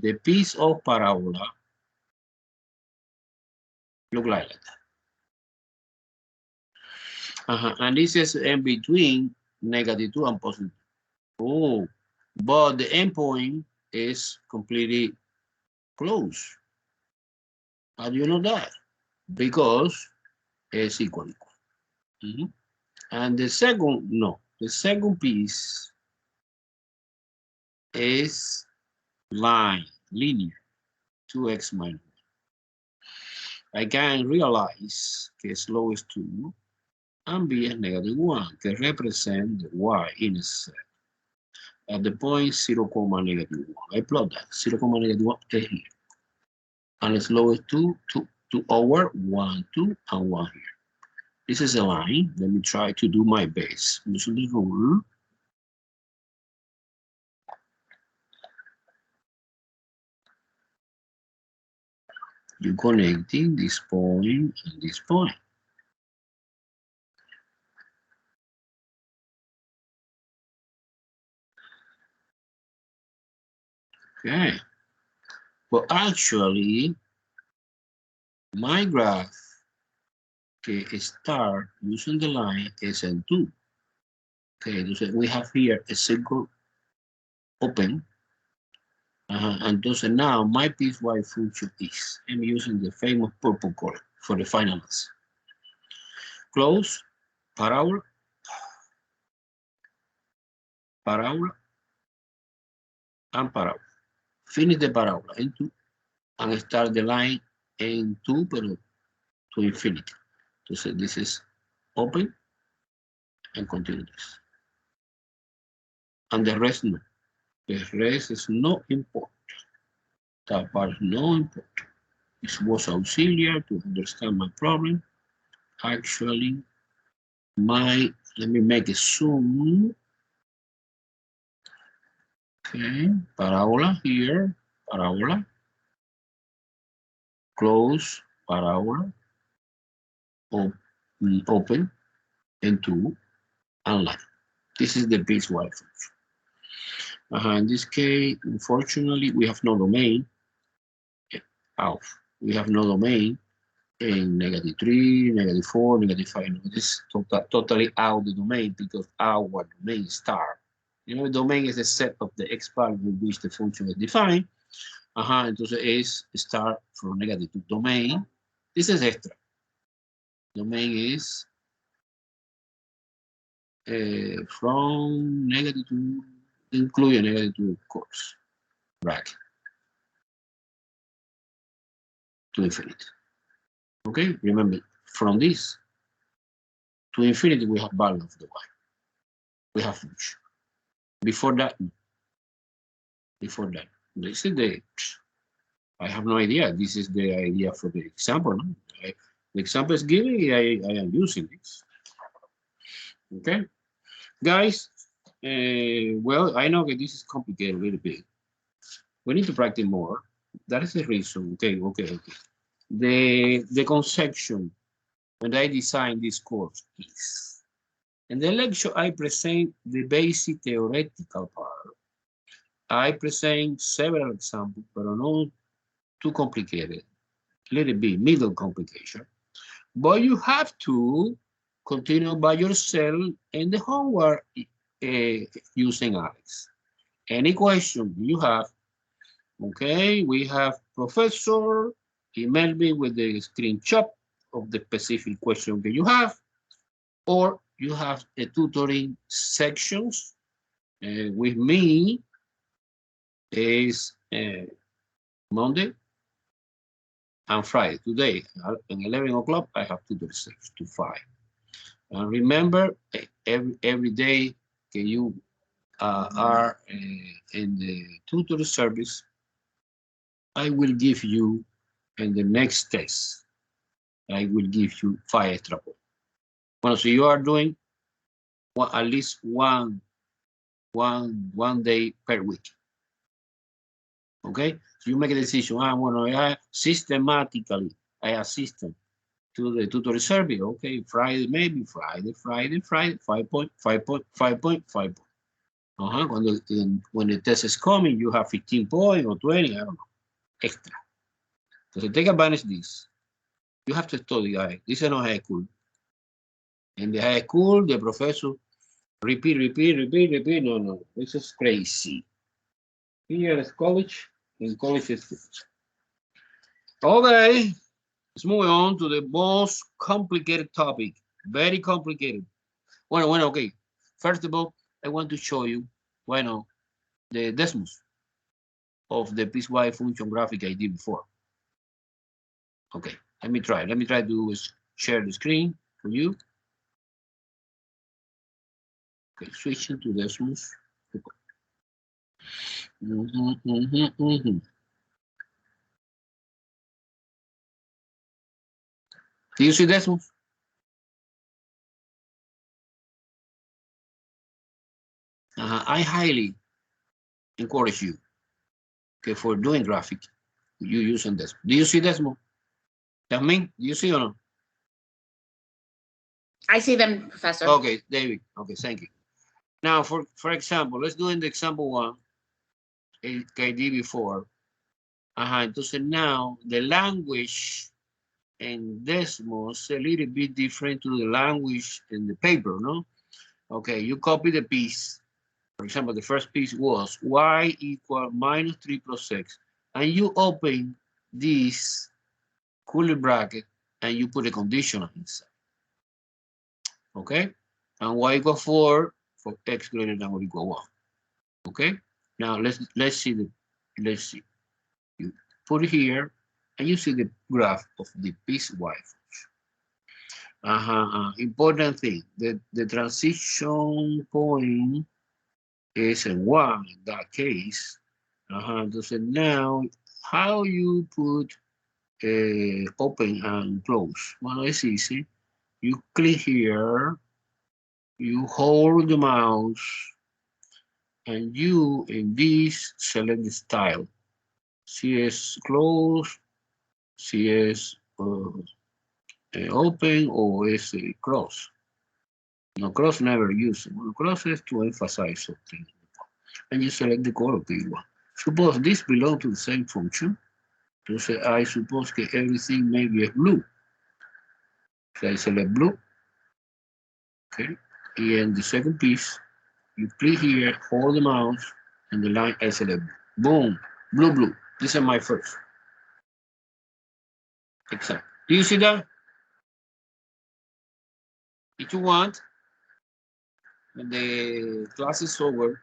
The piece of parabola look like that. And this is in between negative 2 and positive 2. Oh, but the endpoint is completely close. How do you know that? Because it's equal. And the second piece is linear, 2x minus 1. I can realize que es lowest 2 and b is negative 1, que represent the y intercept at the point 0, negative 1. I plot that, 0, negative 1 is here. And its lowest 2 over 1, 2, and 1 here. This is a line. Let me try to do my best. Using the rule. You're connecting this point and this point. Okay. But actually, my graph start using the line SN2. Okay, so we have here a circle open. And so now my piecewise function is, I'm using the famous purple color for the final answer. Close, parabola, parabola, and parabola. Finish the parabola N2 and start the line N2 pero to infinity. So this is open and continue this. And the rest no. The rest is not important. That part is not important. It was auxiliary to understand my problem. Actually, let me make a zoom. Okay, parabola here, parabola, close, parabola, open, N2, and line. This is the piecewise function. In this case, unfortunately, we have no domain. We have no domain in negative 3, negative 4, negative 5. This is totally out the domain because our domain star. You know, the domain is a set of the x value with which the function is defined. Entonces es start from negative to domain. This is extra. Domain is from negative to include a negative to course bracket to infinity. Okay, remember from this to infinity we have value of the y. We have function. Before that, this is the. I have no idea. This is the idea for the example. No? The example is given. I am using this. Okay, guys. Well, I know that this is complicated a little bit. We need to practice more. That is the reason. Okay. The conception when I designed this course is, in the lecture I present the basic theoretical part. I present several examples, but not too complicated. A little bit middle complication. But you have to continue by yourself in the homework using Alex. Any question you have, okay, we have professor, email me with the screenshot of the specific question that you have, or you have a tutoring sections with me is Monday and Friday. Today at 11 o'clock, I have tutoring sections to 5. And remember, every day that you are in the tutor service, I will give you in the next test, I will give you 5 extra points. Well, so you are doing at least one day per week. Okay, so you make a decision. I want to systematically I assist them to the tutor survey. Okay, Friday, maybe Friday, 5 point. When the test is coming, you have 15 points or 20, I don't know, extra. So take advantage of this. You have to study. This is not high school. In the high school, the professor repeat. No, this is crazy. Here is college, in college is. Okay, let's move on to the most complicated topic. Very complicated. Well, okay. First of all, I want to show you, the decimus of the piecewise function graphic I did before. Okay, let me try to share the screen for you. Okay, switching to decimus. Do you see decimus? I highly encourage you, okay, for doing graphic, you using this. Do you see decimal? Jasmine, do you see or no? I see them, Professor. Okay, David. Okay, thank you. Now, for example, let's do in the example 1, I did before. Entonces now the language in decimal is a little bit different to the language in the paper, no? Okay, you copy the piece. For example, the first piece was y equal minus 3 plus x. And you open this curly bracket and you put a conditional inside. Okay? And y equal 4 for x greater than or equal 1. Okay? Now let's see. You put it here and you see the graph of the piecewise function. Important thing, the transition point is a 1 in that case. So now, how you put open and close? Well, it's easy. You click here, you hold the mouse, and you, in this, select the style. CS close, CS open, or is cross. No, cross never used. Well, cross is to emphasize something. And you select the color that you want. Suppose this belongs to the same function. So I suppose that everything may be blue. So I select blue. Okay. And the second piece, you click here, hold the mouse, and the line I select. Boom. Blue. This is my first. Exactly. Do you see that? If you want, when the class is over,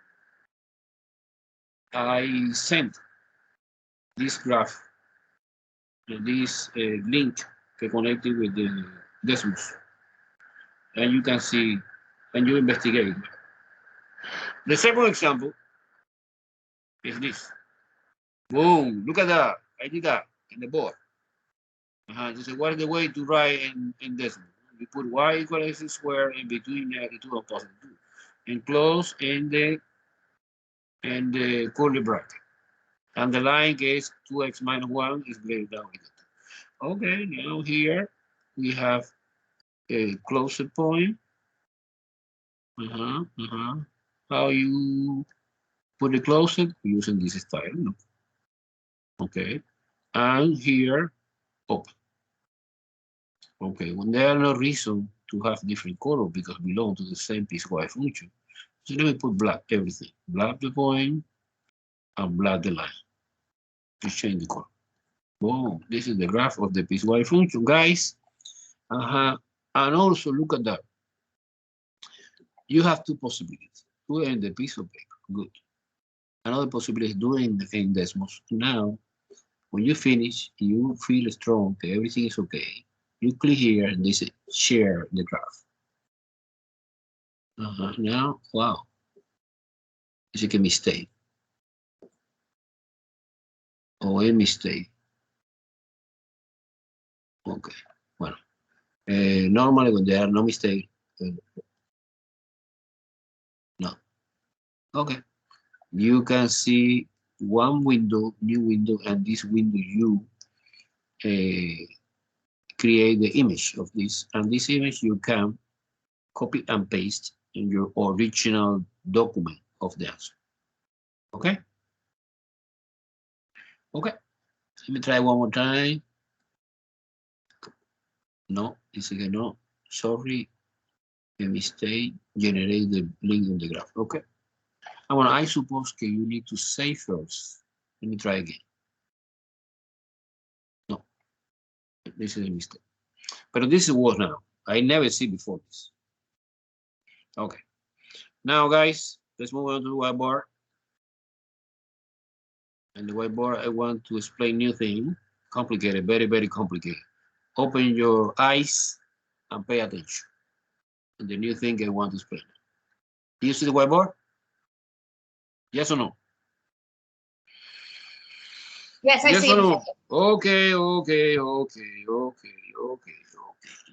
I sent this graph, this link connected with the Desmos, and you can see, and you investigate. The second example is this. Boom, look at that. I did that in the board. You say, what is the way to write in decimal? You put y equal x squared in between -2 and +2. Enclose in the curly bracket. And the line is 2x minus 1 is greater than or equal to. Okay, now here we have a closer point. How you put the closer? Using this style. No? Okay. And here, open. Okay, when there are no reason to have different color because belong to the same piecewise function. So let me put black everything. Black the point and black the line. Just change the color. Boom, this is the graph of the piecewise function, guys. And also look at that. You have two possibilities. Do it in the piece of paper. Good. Another possibility is doing the in Desmos. Now, when you finish, you feel strong, okay, everything is okay. You click here and they say share the graph. Now, wow, it's like a mistake. Oh, a mistake. Okay, well, normally when there are no mistakes, no. Okay, you can see one window, new window, and this window you create the image of this, and this image you can copy and paste in your original document of the answer. Okay? Okay. Let me try one more time. No, it's again no. Sorry, a mistake. Generate the link in the graph. Okay. And well, I suppose that you need to save first. Let me try again. No, this is a mistake. But this is what now. I never see before this. Okay. Now, guys, let's move on to the whiteboard. And the whiteboard, I want to explain new thing. Complicated, very, very complicated. Open your eyes and pay attention. And the new thing I want to explain. Do you see the whiteboard? Yes or no? Yes, I yes see or it. no? Okay.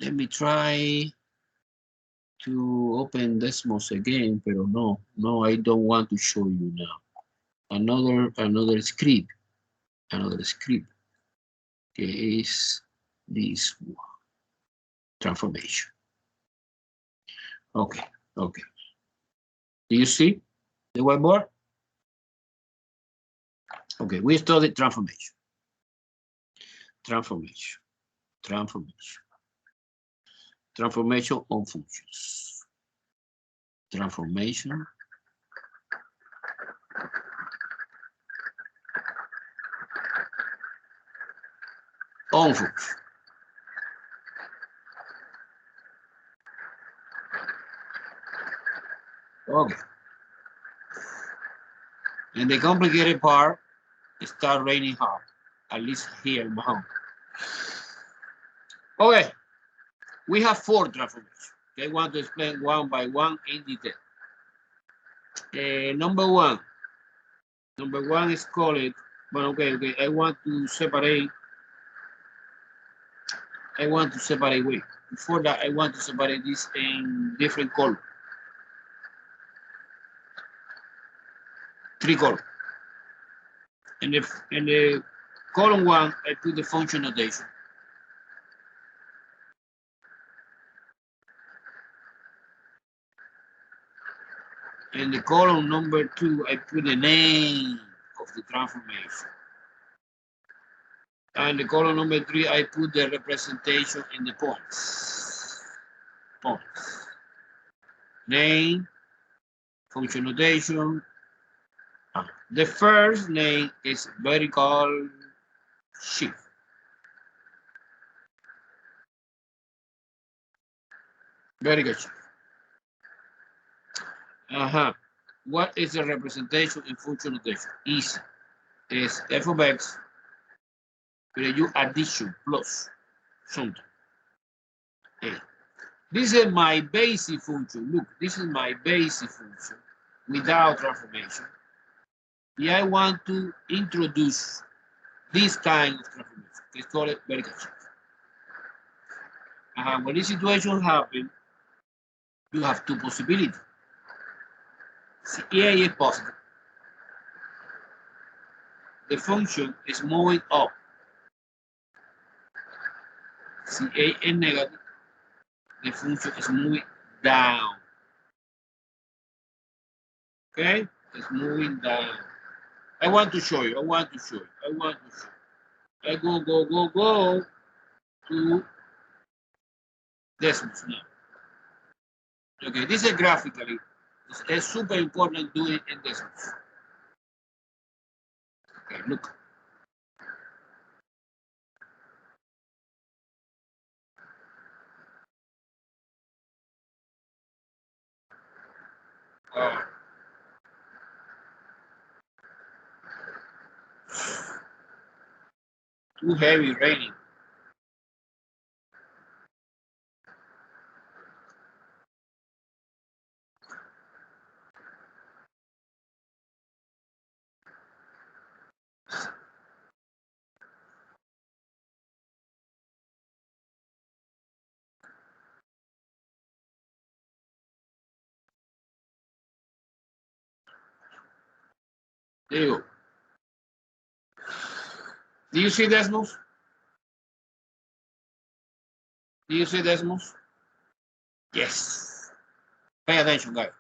Let me try to open Desmos again, but no, I don't want to show you now. Another script. Is this one. Transformation. Okay. Do you see the whiteboard? Okay, we studied transformation. Transformation on functions. Transformation on functions. Okay. And the complicated part start raining hard, at least here in my home. Okay, we have 4 transformations. I want to explain one by one in detail. Number one is called, well, okay, I want to separate, wait, before that, I want to separate this in different colors. 3 colors. In the column 1, I put the function notation. In the column number 2, I put the name of the transformation. And the column number 3, I put the representation in the points. Name, function notation. The first name is vertical shift. Vertical shift. What is the representation in function notation? Easy. It's f of x, but you addition plus something. Okay. This is my basic function. Look, this is my basic function without transformation. Yeah, I want to introduce this kind of transformation. Let's call it vertical shift. When this situation happens, you have two possibilities. CA is positive. The function is moving up. CA is negative. The function is moving down. Okay? It's moving down. I want to show you. I want to show you. I go to decimals now. Okay, this is graphically. It's super important to do it in decimals. Okay, look. Too heavy raining. There you go. Do you see decimals? Do you see decimals? Yes. Pay attention, guys.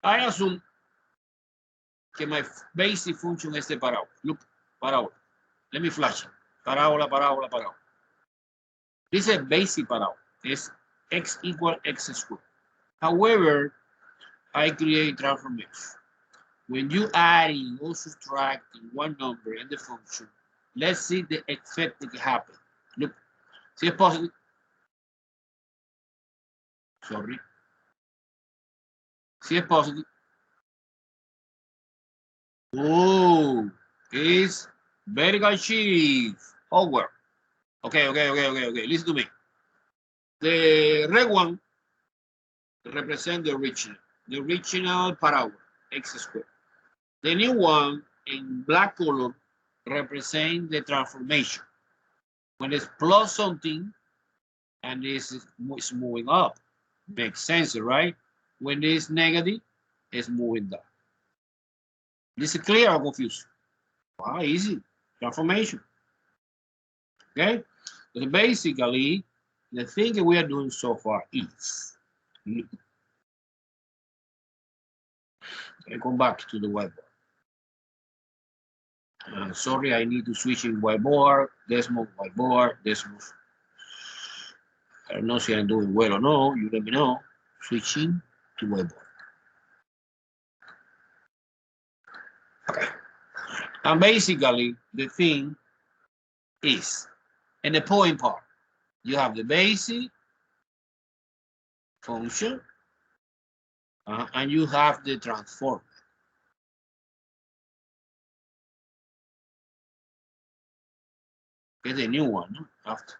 I assume que my basic function is the parábola. Look, parábola. Let me flash it. Parábola, parábola, parábola. This is a basic parábola. It's x equal x squared. However, I create transformation. When you adding or subtracting one number in the function, let's see the effect that happens. Look, see it's positive. Sorry. See it's positive. Oh, it's vertical shift. Over. Okay. Listen to me. The red one represents the original parabola, x squared. The new one in black color represents the transformation. When it's plus something and it's moving up, makes sense, right? When it's negative, it's moving down. This is clear or confused? Wow, easy. Transformation. Okay? So basically, the thing that we are doing so far is, I come back to the whiteboard. Sorry, I need to switch in whiteboard, decimal, whiteboard, decimals. I don't know if I'm doing well or no. You let me know. Switching to whiteboard. Okay. And basically, the thing is, in the point part, you have the basic function, and you have the transform. Get the new one after.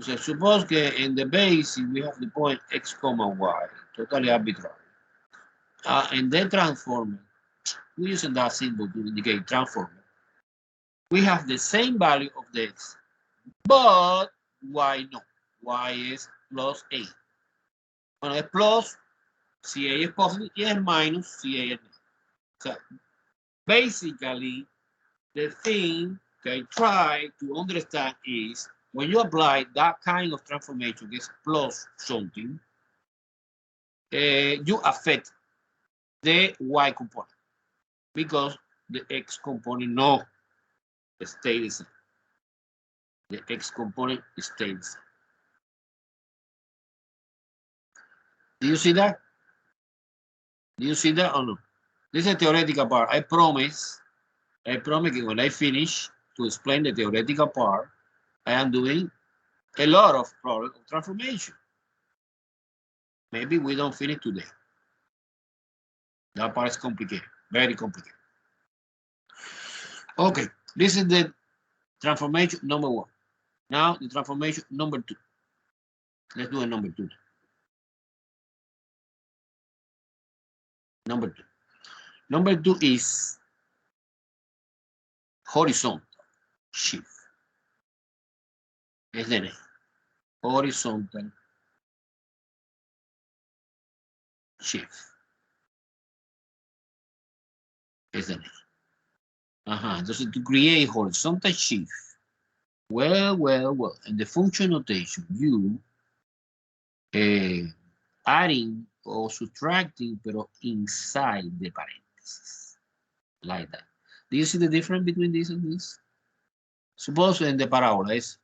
So suppose that in the basic we have the point x comma y, totally arbitrary. And then transform, we're using that symbol to indicate transform. We have the same value of the x, but y no. Y is plus a. When it's plus, CA is positive, and minus, CA is negative. So basically, the thing I try to understand is when you apply that kind of transformation, this plus something, you affect the y component because the x component no stays the same. The x component stays the same. Do you see that? Do you see that or no? This is a theoretical part. I promise that when I finish to explain the theoretical part, I am doing a lot of problem of transformation. Maybe we don't finish today. That part is complicated, very complicated. Okay, this is the transformation number 1. Now the transformation number 2. Let's do a number 2. Number 2. Number 2 is horizontal shift. Es de horizontal shift. Es de entonces to create horizontal shift. Well, in the function notation, you adding or subtracting, pero inside the parentheses, like that. Do you see the difference between this and this? Suppose in the parabola is,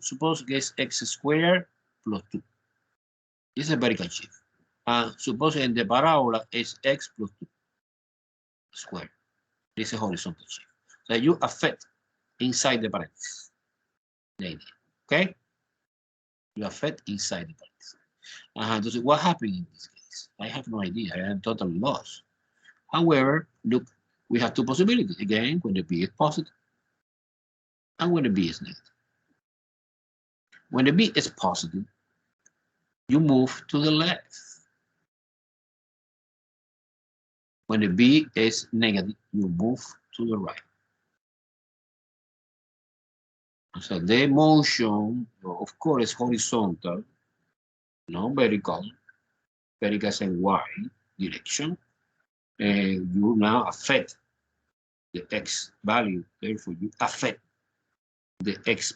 suppose que es x squared plus 2. This is a vertical shift. Suppose in the parabola is x plus 2 squared. This is horizontal shift. So you affect inside the parentheses. Okay? You affect inside the parentheses. So what happened in this case? I have no idea. I am totally lost. However, look, we have two possibilities. Again, when the b is positive and when the b is negative. When the b is positive, you move to the left. When the b is negative, you move to the right. So the motion, of course, horizontal, no vertical. Vertical is in y direction. And you now affect the x value. Therefore, you affect the x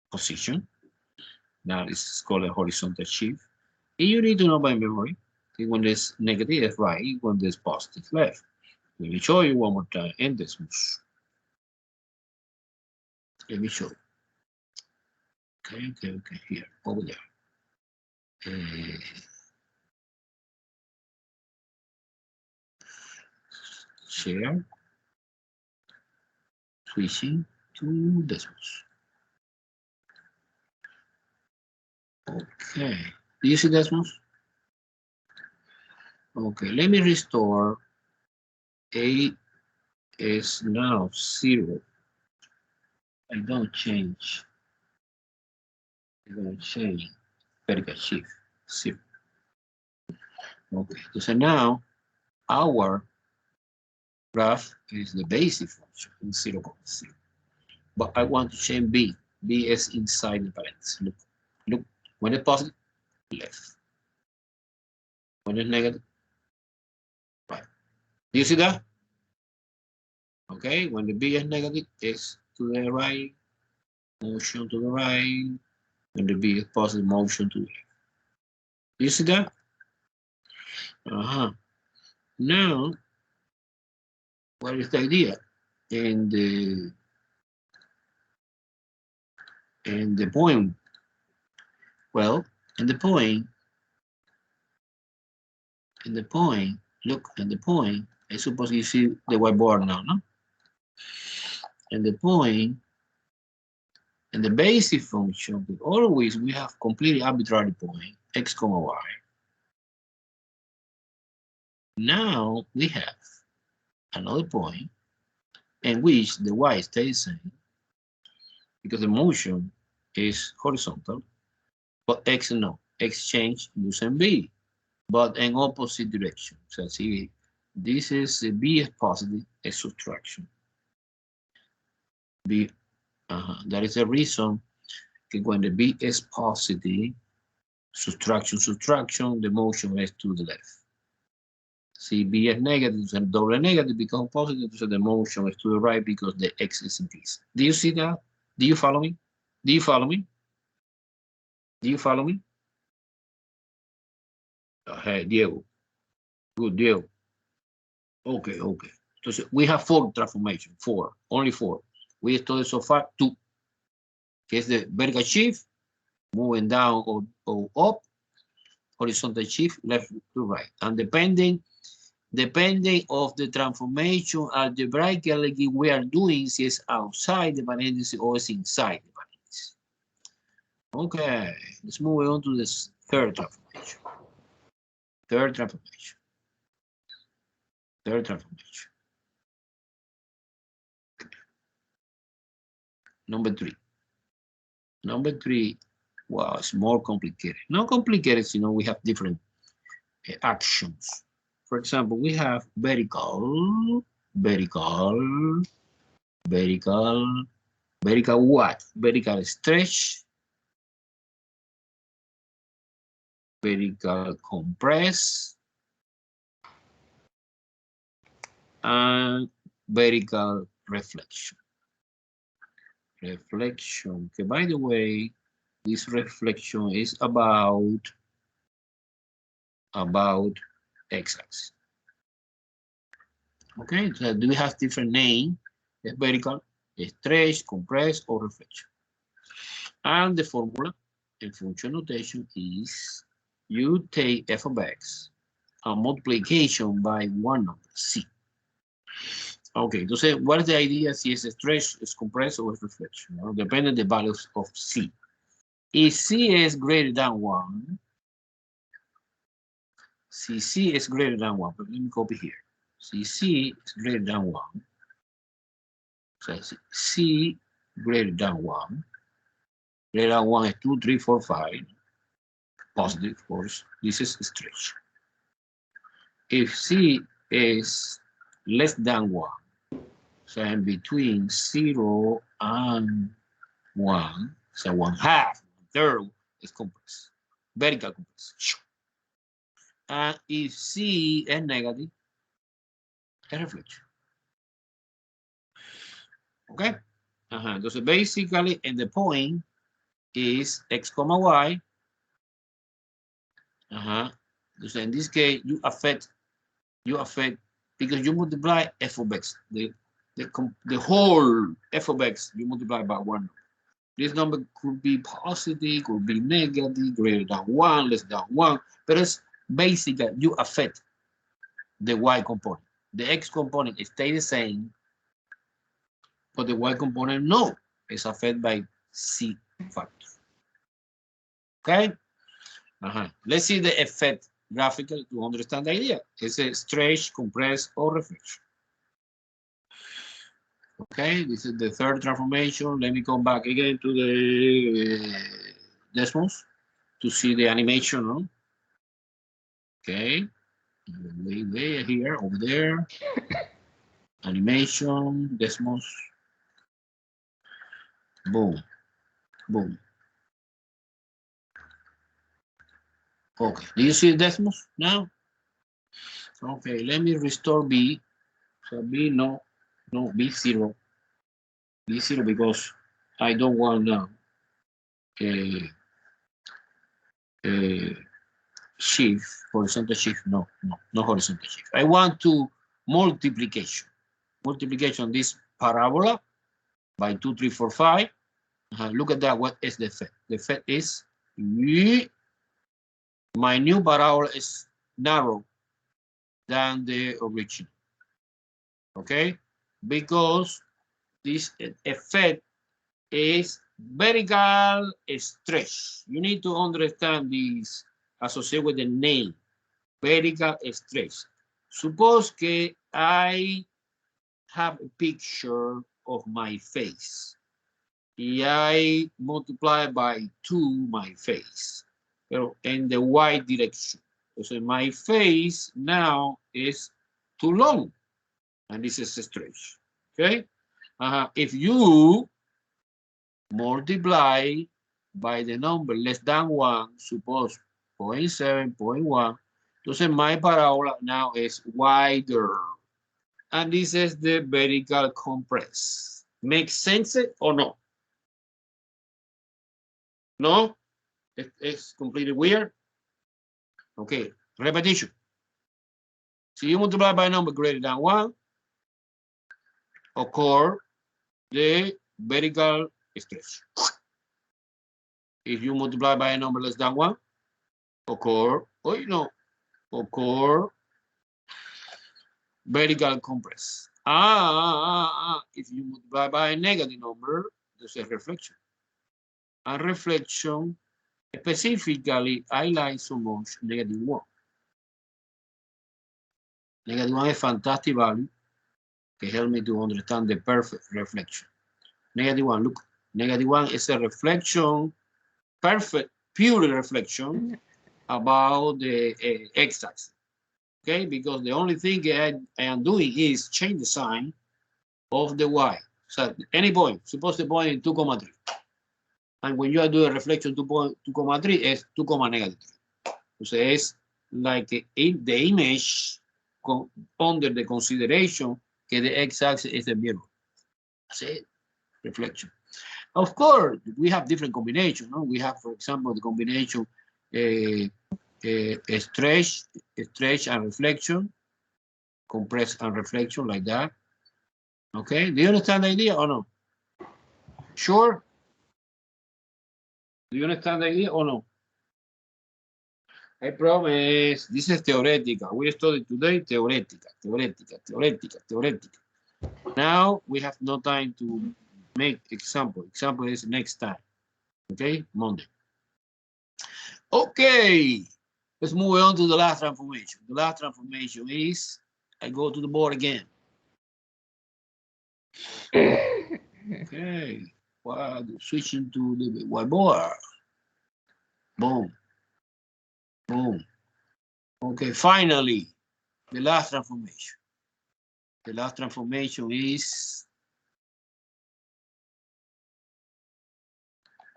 position. Now this is called a horizontal shift. And you need to know by memory when there's negative right, when there's positive left. Let me show you one more time in this. Let me show you. Okay, here, over there. Share, switching to Desmos. Okay, do you see Desmos? Okay, let me restore. A is now 0. I don't change. Vertical shift 0. Okay, so now our graph is the basic function in 0.0. But I want to change b. B is inside the parentheses. Look. When it's positive, left. When it's negative, right. Do you see that? Okay, when the b is negative, it's to the right, motion to the right. When the b is positive, motion to the left. Do you see that? Now, what is the idea? And the point, well, and the point, look, and the point, I suppose you see the whiteboard now, no? And the point, and the basic function, always we have completely arbitrary point, x comma y. Now we have another point in which the y stays the same because the motion is horizontal, but x no, x change using b, but in opposite direction. So see, this is b is positive, a subtraction. B, that is the reason that when the b is positive, subtraction, the motion is to the left. See, b is negative, and double negative becomes positive, so the motion is to the right because the x is increased. Do you see that? Do you follow me? Do you follow me? Do you follow me? Hey, Diego. Good, Diego. Okay. So we have 4 transformations, 4, only 4. We studied so far 2. Que es the vertical shift, moving down or up, horizontal shift, left to right. And depending of the transformation algebraically we are doing, if it's outside the parenthesis or it's inside the parenthesis. Okay, let's move on to this Third transformation. Third transformation. Third transformation. Number three. Number three, well, it's more complicated. Not complicated, you know, we have different actions. For example, we have vertical, vertical, vertical, vertical what? Vertical stretch, vertical compress, and vertical reflection. Reflection, okay, by the way, this reflection is about x-axis. Okay, so do we have different name? Vertical, stretch, compress, or reflection. And the formula in function notation is you take f of x and multiplication by one number, c. Okay, entonces, what is the idea? Si es stretch, es compress, or es reflection? Well, depending on the values of c. If c is greater than 1, si c is greater than 1, but let me copy here. Si c is greater than 1, so c greater than 1, greater than 1 is 2, 3, 4, 5, positive, of course, this is stretch. If c is less than 1, so in between 0 and 1, so 1/2, 1/3 is compressed, vertical compress. And if c is negative, es reflection. Okay? Entonces, basically, and the point is x comma y. Entonces, in this case, you affect because you multiply f of x. The whole f of x you multiply by 1. This number could be positive, could be negative, greater than 1, less than 1, but it's basically you affect the y component. The x component stays the same, but the y component no, it's affected by c factor. Okay? Let's see the effect graphical to understand the idea. It's a stretch, compress, or reflection. Okay, this is the third transformation. Let me come back again to the Desmos to see the animation. No? Okay, way here, over there. Animation, Desmos. Boom, boom. Okay, do you see Desmos now? Okay, let me restore B. So B, no, B0. B0 because I don't want now shift, horizontal shift, no horizontal shift. I want to multiplication this parabola by 2, 3, 4, 5. Look at that, what is the effect? The effect is my new parabola is narrow than the original, okay? Because this effect is vertical stretch. You need to understand this associated with the name, vertical stretch. Suppose que I have a picture of my face. Y I multiply by 2 my face, pero in the y direction. So my face now is too long, and this is a stretch, okay? If you multiply by the number less than 1, suppose 0.7, 0.1, entonces my parabola now is wider. And this is the vertical compress. Makes sense or no? No? It's completely weird. Okay, repetition. So you multiply by a number greater than 1, occur the vertical stretch. If you multiply by a number less than 1, occur, occur vertical compress. If you multiply by a negative number, there's a reflection. And reflection Specifically, I like so much -1. -1 is fantastic value que help me to understand the perfect reflection. -1, look, -1 is a reflection, perfect, pure reflection about the x-axis. Okay, because the only thing I am doing is change the sign of the y. So any point, suppose the point is 2,3. And when you are doing a reflection 2,3 is 2, -3. So it's like the image under the consideration que the x-axis is the mirror. That's it, reflection. Of course, we have different combinations. No? We have, for example, the combination stretch and reflection, compress and reflection, like that. Okay, do you understand the idea or no? Sure? Do you understand the idea or no? I promise, this is theoretical. We studied today theoretical. Now we have no time to make example. Example is next time. Okay, Monday. Okay, let's move on to the last transformation. The last transformation is, I go to the board again. Okay, well, switching to the whiteboard. Boom. Boom. Okay, finally, the last transformation. The last transformation is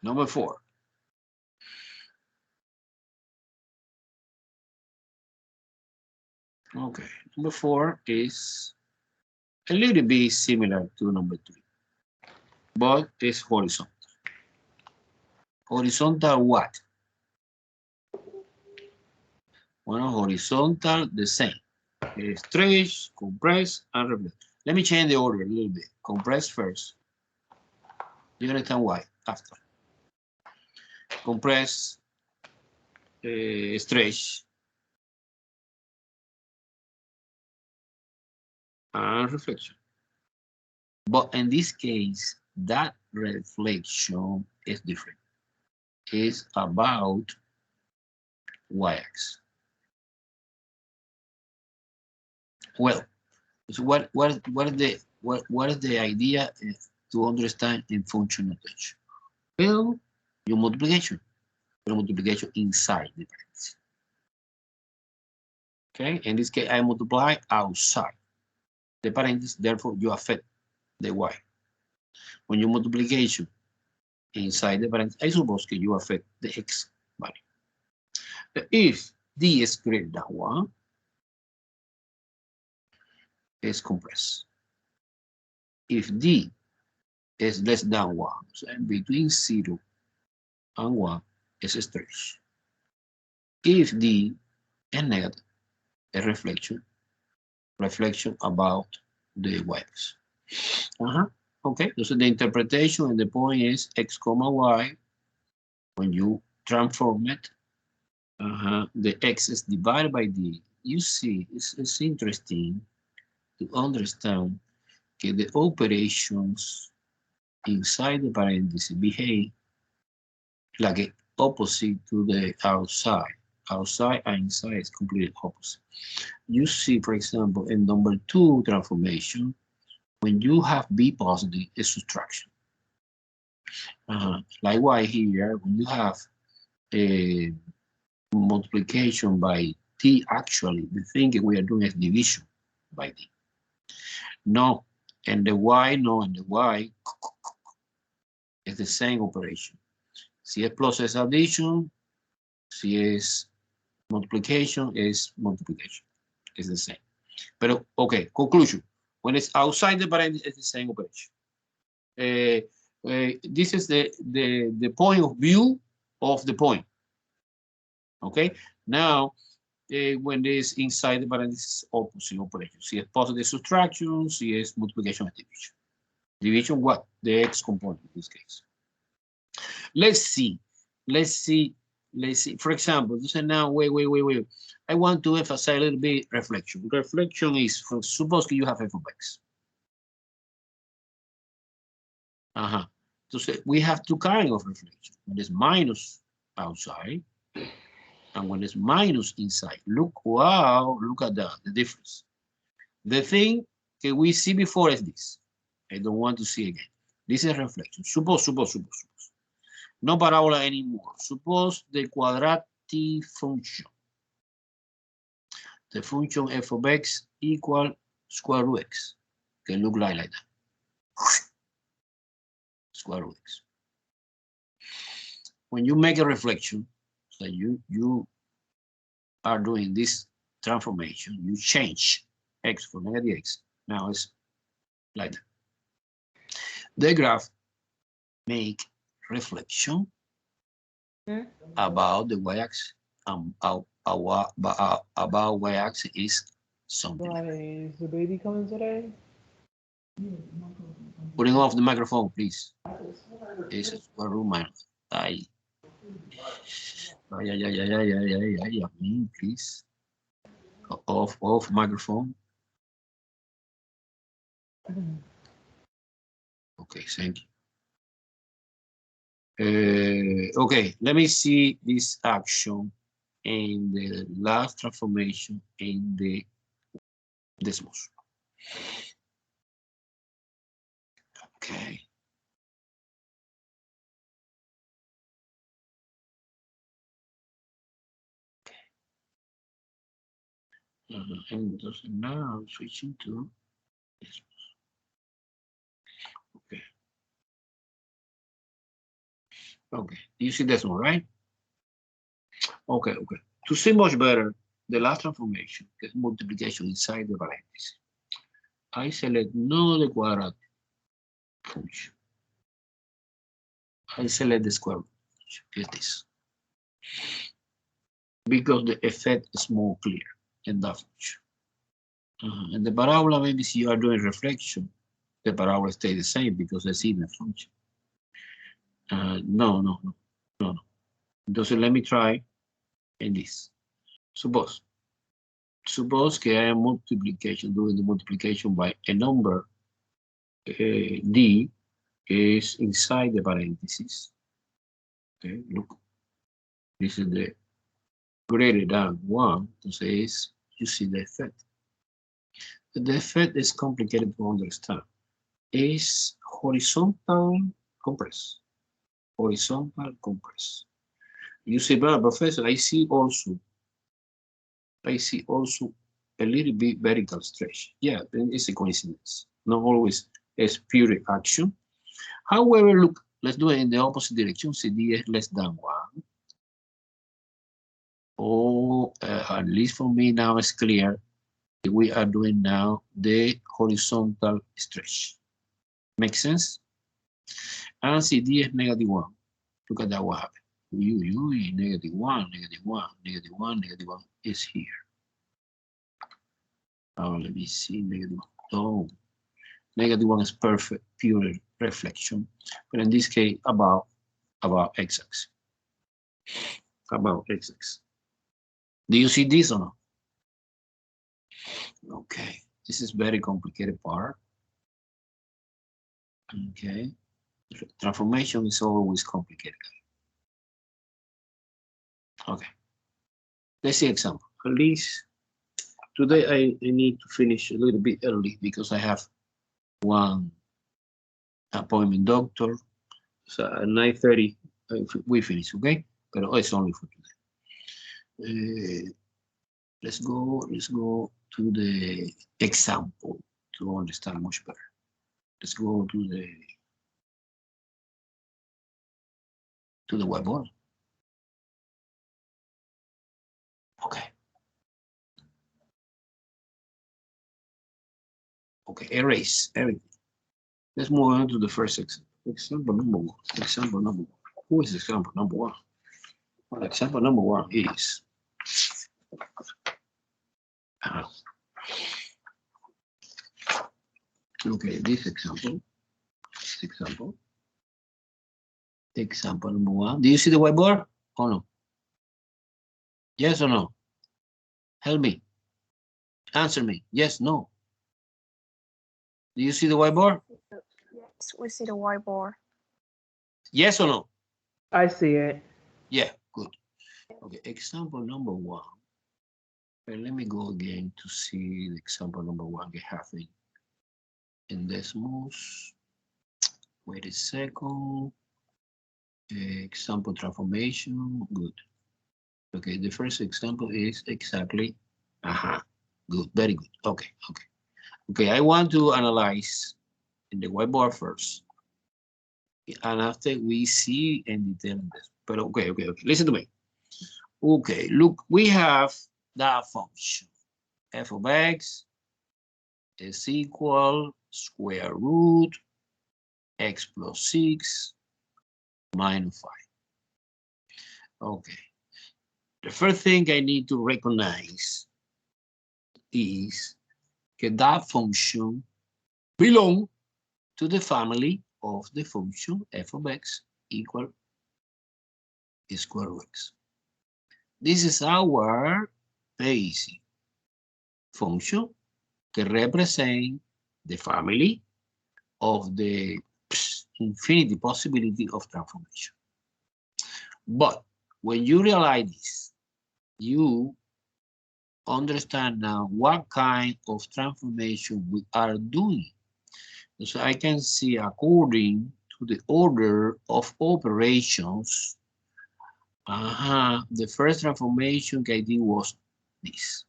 number 4. Okay, number 4 is a little bit similar to number 3, but it's horizontal. Horizontal what? Well, horizontal, the same. Stretch, compress, and reflect. Let me change the order a little bit. Compress first. You understand why? After. Compress, stretch, and reflection. But in this case, that reflection is different. It's about y-axis. Well, so what is the idea to understand in function notation? Well, your multiplication inside the parentheses. Okay, in this case, I multiply outside the parentheses, therefore you affect the y. When you multiplication inside the parentheses, I suppose that you affect the x value. If d is greater than 1, is compressed. If d is less than 1, so between 0 and 1 is a stretch. If d is negative, a reflection about the y-axis. Okay, so the interpretation and the point is x comma y. When you transform it, the x is divided by d. You see, it's interesting to understand that the operations inside the parenthesis behave like opposite to the outside. Outside and inside is completely opposite. You see, for example, in number 2 transformation, when you have b positive, it's subtraction. Likewise here, when you have a multiplication by t, actually, the thing we are doing is division by d. No, and the y, no, and the y is the same operation. Si es plus es addition, si es multiplication is multiplication. It's the same. But okay, conclusion. When it's outside the parenthesis, it's the same operation. This is the point of view of the point. Okay, now when it's inside the parenthesis, opposite operation. Si es positive subtraction, si es multiplication and division. Division what? The x component in this case. Let's see. For example, you say now, wait. I want to emphasize a little bit reflection. Reflection is, suppose you have f of x. So we have two kinds of reflection. One is minus outside. And when it's minus inside, look, wow, look at that, the difference. The thing that we see before is this. I don't want to see again. This is reflection. Suppose. No parabola anymore. Suppose the quadratic function. The function f of x equal square root x. Can look like that. Square root x. When you make a reflection, so you are doing this transformation, you change x for negative x. Now it's like that. The graph make reflection about the y-axis. About y-axis is something. Why is the baby coming today? Putting off the microphone, please. It's a square root minus. Please. Off microphone. Okay, thank you. Okay, let me see this action in the last transformation in the Desmos. Okay. And now I'm switching to Desmos. Okay. Okay, you see this one, right? Okay. To see much better, the last transformation is multiplication inside the parentheses. I select not the quadratic function. I select the square root function, is this. Because the effect is more clear in that function. And the parabola, maybe if you are doing reflection, the parabola stays the same because it's even function. No. Entonces, let me try in this. Suppose que I am multiplication, doing the multiplication by a number, D is inside the parentheses. Okay, look. This is the greater than 1, entonces you see the effect. The effect is complicated to understand. It's horizontal compress. Horizontal compress. You see, but professor, I see also a little bit vertical stretch. Yeah, it's a coincidence. Not always it's pure action. However, look, let's do it in the opposite direction. CD is less than 1. Oh, at least for me now it's clear. We are doing now the horizontal stretch. Make sense? And CD is -1. Look at that, what happened. -1 is here. Now let me see, -1. Oh, -1 is perfect, pure reflection. But in this case, about x-axis. About x-axis. Do you see this or not? Okay, this is very complicated part. Okay, transformation is always complicated. Okay, let's see example. At least today I need to finish a little bit early because I have one appointment doctor. So at 9:30 we finish, okay? But it's only for today. Let's go to the example to understand much better. Let's go to the whiteboard. Okay. Okay, erase everything. Let's move on to the first example. Example number 1. Example number 1. Who is example number 1? Well, example number 1 is okay, this example. Example number 1. Do you see the whiteboard or no? Yes or no? Help me. Answer me. Yes, no. Do you see the whiteboard? Yes, we see the whiteboard. Yes or no? I see it. Yeah, Okay, example number one. Let me go again to see the example number one we have in Desmos. Wait a second. Example transformation. Good. Okay, the first example is exactly. Good, very good. Okay, okay. Okay, I want to analyze in the whiteboard first. And after we see and detail this. But okay, okay, okay. Listen to me. Okay, look, we have that function. F of x is equal square root x plus 6 minus 5. Okay. The first thing I need to recognize is that function belongs to the family of the function f of x equal square root x. This is our basic function that represents the family of the infinity possibility of transformation. But when you realize this, you understand now what kind of transformation we are doing. So I can see according to the order of operations, the first transformation I did was this.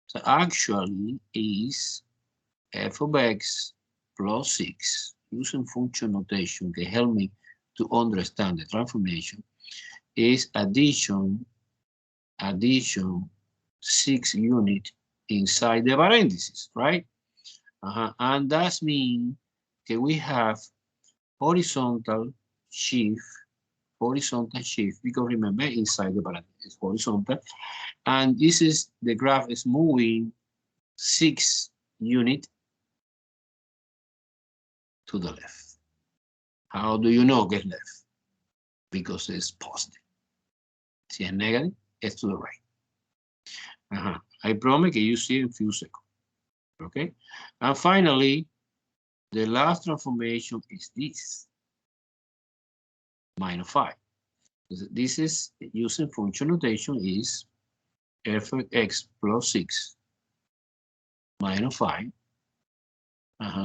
So actually is f of x plus 6 using function notation can help me to understand the transformation is addition 6 unit inside the parentheses, right? And that means that we have horizontal shift, because remember inside the parentheses is horizontal, and this is the graph is moving 6 unit to the left. How do you know get left? Because it's positive. Si es negative, it's to the right. I promise that you see in a few seconds. Okay? And finally, the last transformation is this. Minus 5. This is using function notation is f of x plus 6 minus 5.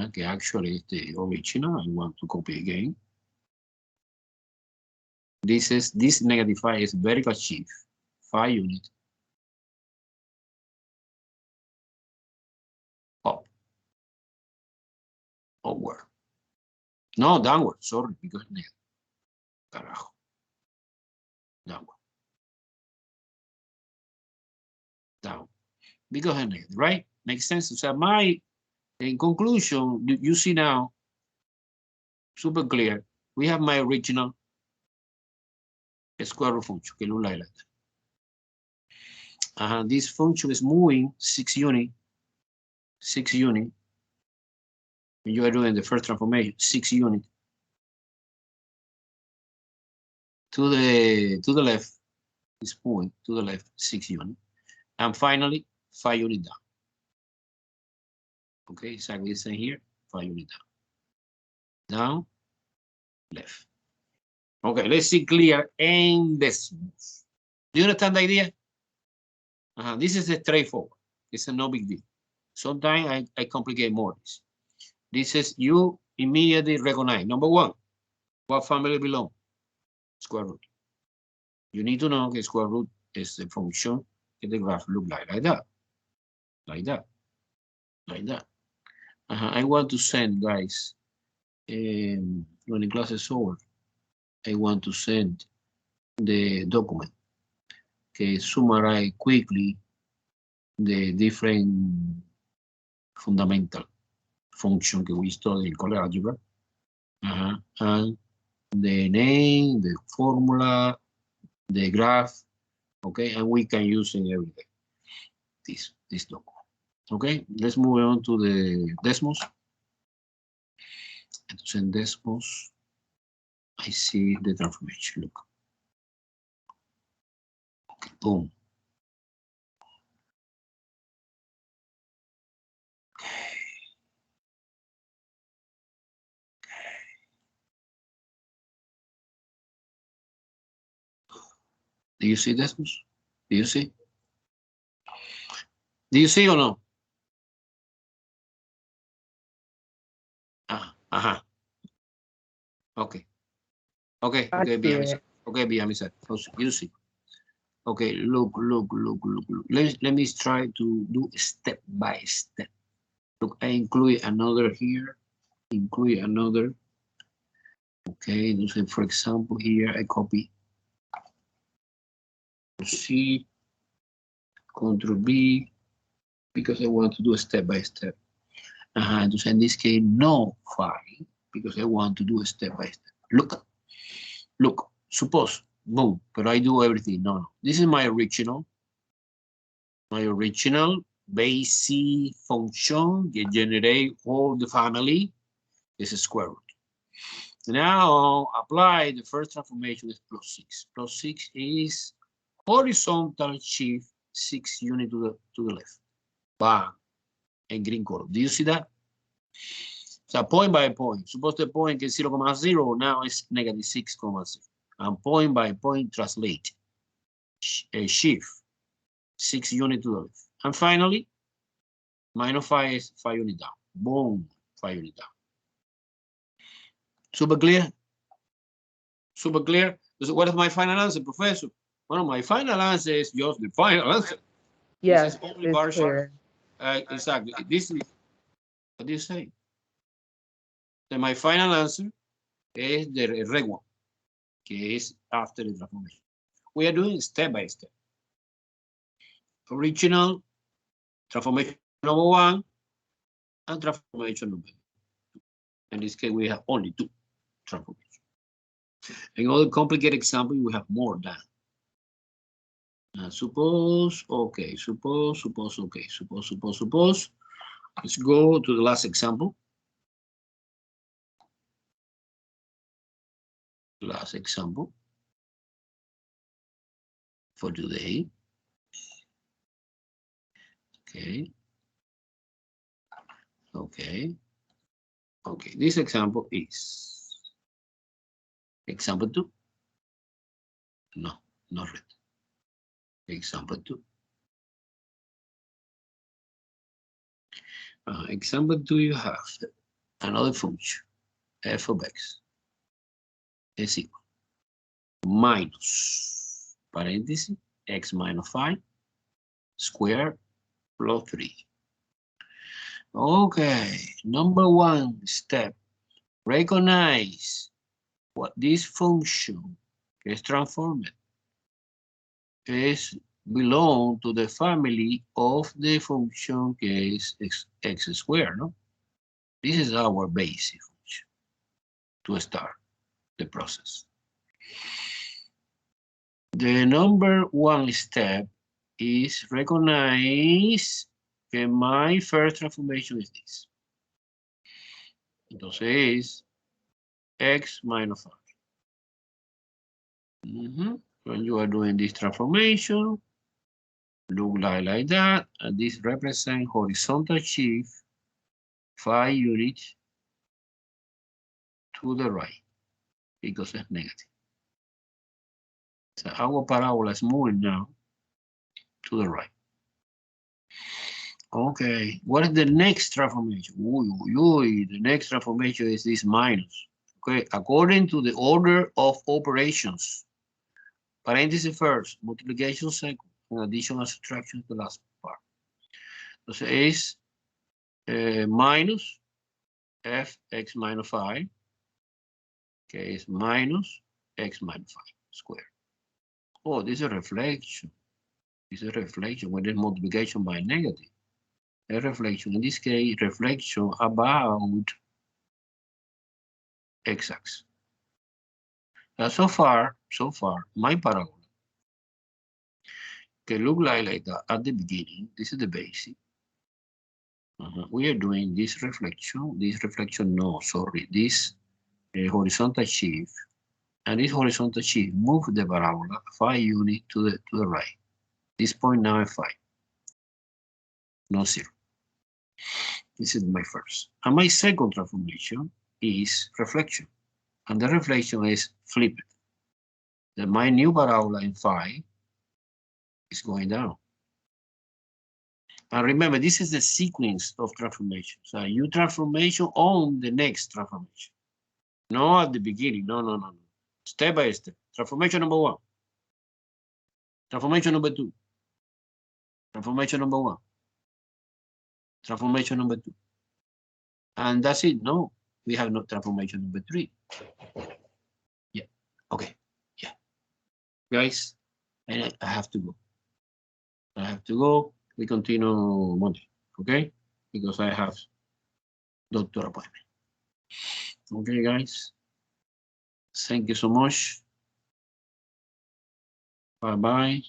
Okay, actually is the original. I want to copy again. This negative 5 is vertical shift 5 units up, upward. No, downward, sorry, because negative. Carajo. Downward. Down. Because of negative, right? Makes sense. So in conclusion, you see now, super clear. We have my original square root function, que look like that. This function is moving 6 units. 6 units. When you are doing the first transformation, 6 units to the left. Is moving to the left 6 units, and finally 5 units down. Okay, exactly the same here. 5 units down, left. Okay, let's see clear and Desmos. Do you understand the idea? This is straightforward. It's a no big deal. Sometimes I complicate more. This is you immediately recognize. Number one, what family belong? Square root. You need to know the square root is the function in the graph look like that. Like that. Like that. I want to send, guys, when the class is over, I want to send the document. Okay, summarize quickly the different fundamental function that we studied in college algebra, and the name, the formula, the graph, okay, and we can use it every day. This document. Okay, let's move on to the Desmos. Entonces en Desmos, I see the transformation. Look. Okay, boom. Do you see this? Do you see? Do you see or no? Uh-huh. Okay. Okay, I okay, see behind me. it. Okay, behind me. You see. Okay, look. Let me try to do step by step. Look, I include another here. Include another. Okay, so for example, here I copy C, Control B, because I want to do a step by step. Entonces in this case, no file, because I want to do a step by step. Look, suppose, boom, but I do everything. No. This is my original basic function that generate all the family is a square root. Now apply the first transformation is +6. +6 is horizontal shift 6 units to the left. Bam, in green color. Do you see that? So point by point. Suppose the point is 0,0, now it's -6,0. And point by point translate. Shift 6 units to the left. And finally, -5 is 5 units down. Boom, 5 units down. Super clear? Super clear? So what is my final answer, Professor? Well, my final answer is just the final answer. Yes, This is only it's partial. clear. Exactly. This is, what do you say? Then my final answer is the red one, que is after the transformation. We are doing step by step. Original, transformation number 1, and transformation number 2. In this case, we have only 2 transformations. In other complicated example, we have more than. Suppose. Let's go to the last example. Last example for today. Okay. This example is example 2. No, not red. Example 2. Example 2, you have another function, f of x is equal minus parenthesis x minus 5 squared plus 3. Okay, number 1 step, recognize what this function is transformed is belong to the family of the function is x squared, no? This is our basic function to start the process. The number 1 step is recognize that my first transformation is this. Entonces, x minus 5. When you are doing this transformation, look like that, and this represents horizontal shift 5 units to the right because it's negative. So our parabola is moving now to the right. Okay, what is the next transformation? The next transformation is this minus. Okay, according to the order of operations. Parenthesis first, multiplication second, and addition and subtraction the last part. Entonces es minus fx minus 5, que es minus x minus 5 squared. Oh, this is a reflection. This is a reflection when there's multiplication by negative. A reflection, in this case, reflection about x-axis. So far, my parabola can look like that at the beginning. This is the basic. We are doing this reflection, this horizontal shift, and this horizontal shift move the parabola 5 units to the right. This point now is 5, no 0. This is my first. And my second transformation is reflection, and the reflection is flipped. My new parabola in 5 It's going down. And remember, this is the sequence of transformation. So you transformation on the next transformation. No at the beginning. No, no, no, no. Step by step. Transformation number 1. Transformation number 2. Transformation number 1. Transformation number 2. And that's it. No, we have no transformation number 3. Yeah. Okay. Yeah. Guys, I have to go. I have to go. We continue Monday. Okay? Because I have doctor appointment. Okay, guys. Thank you so much. Bye-bye.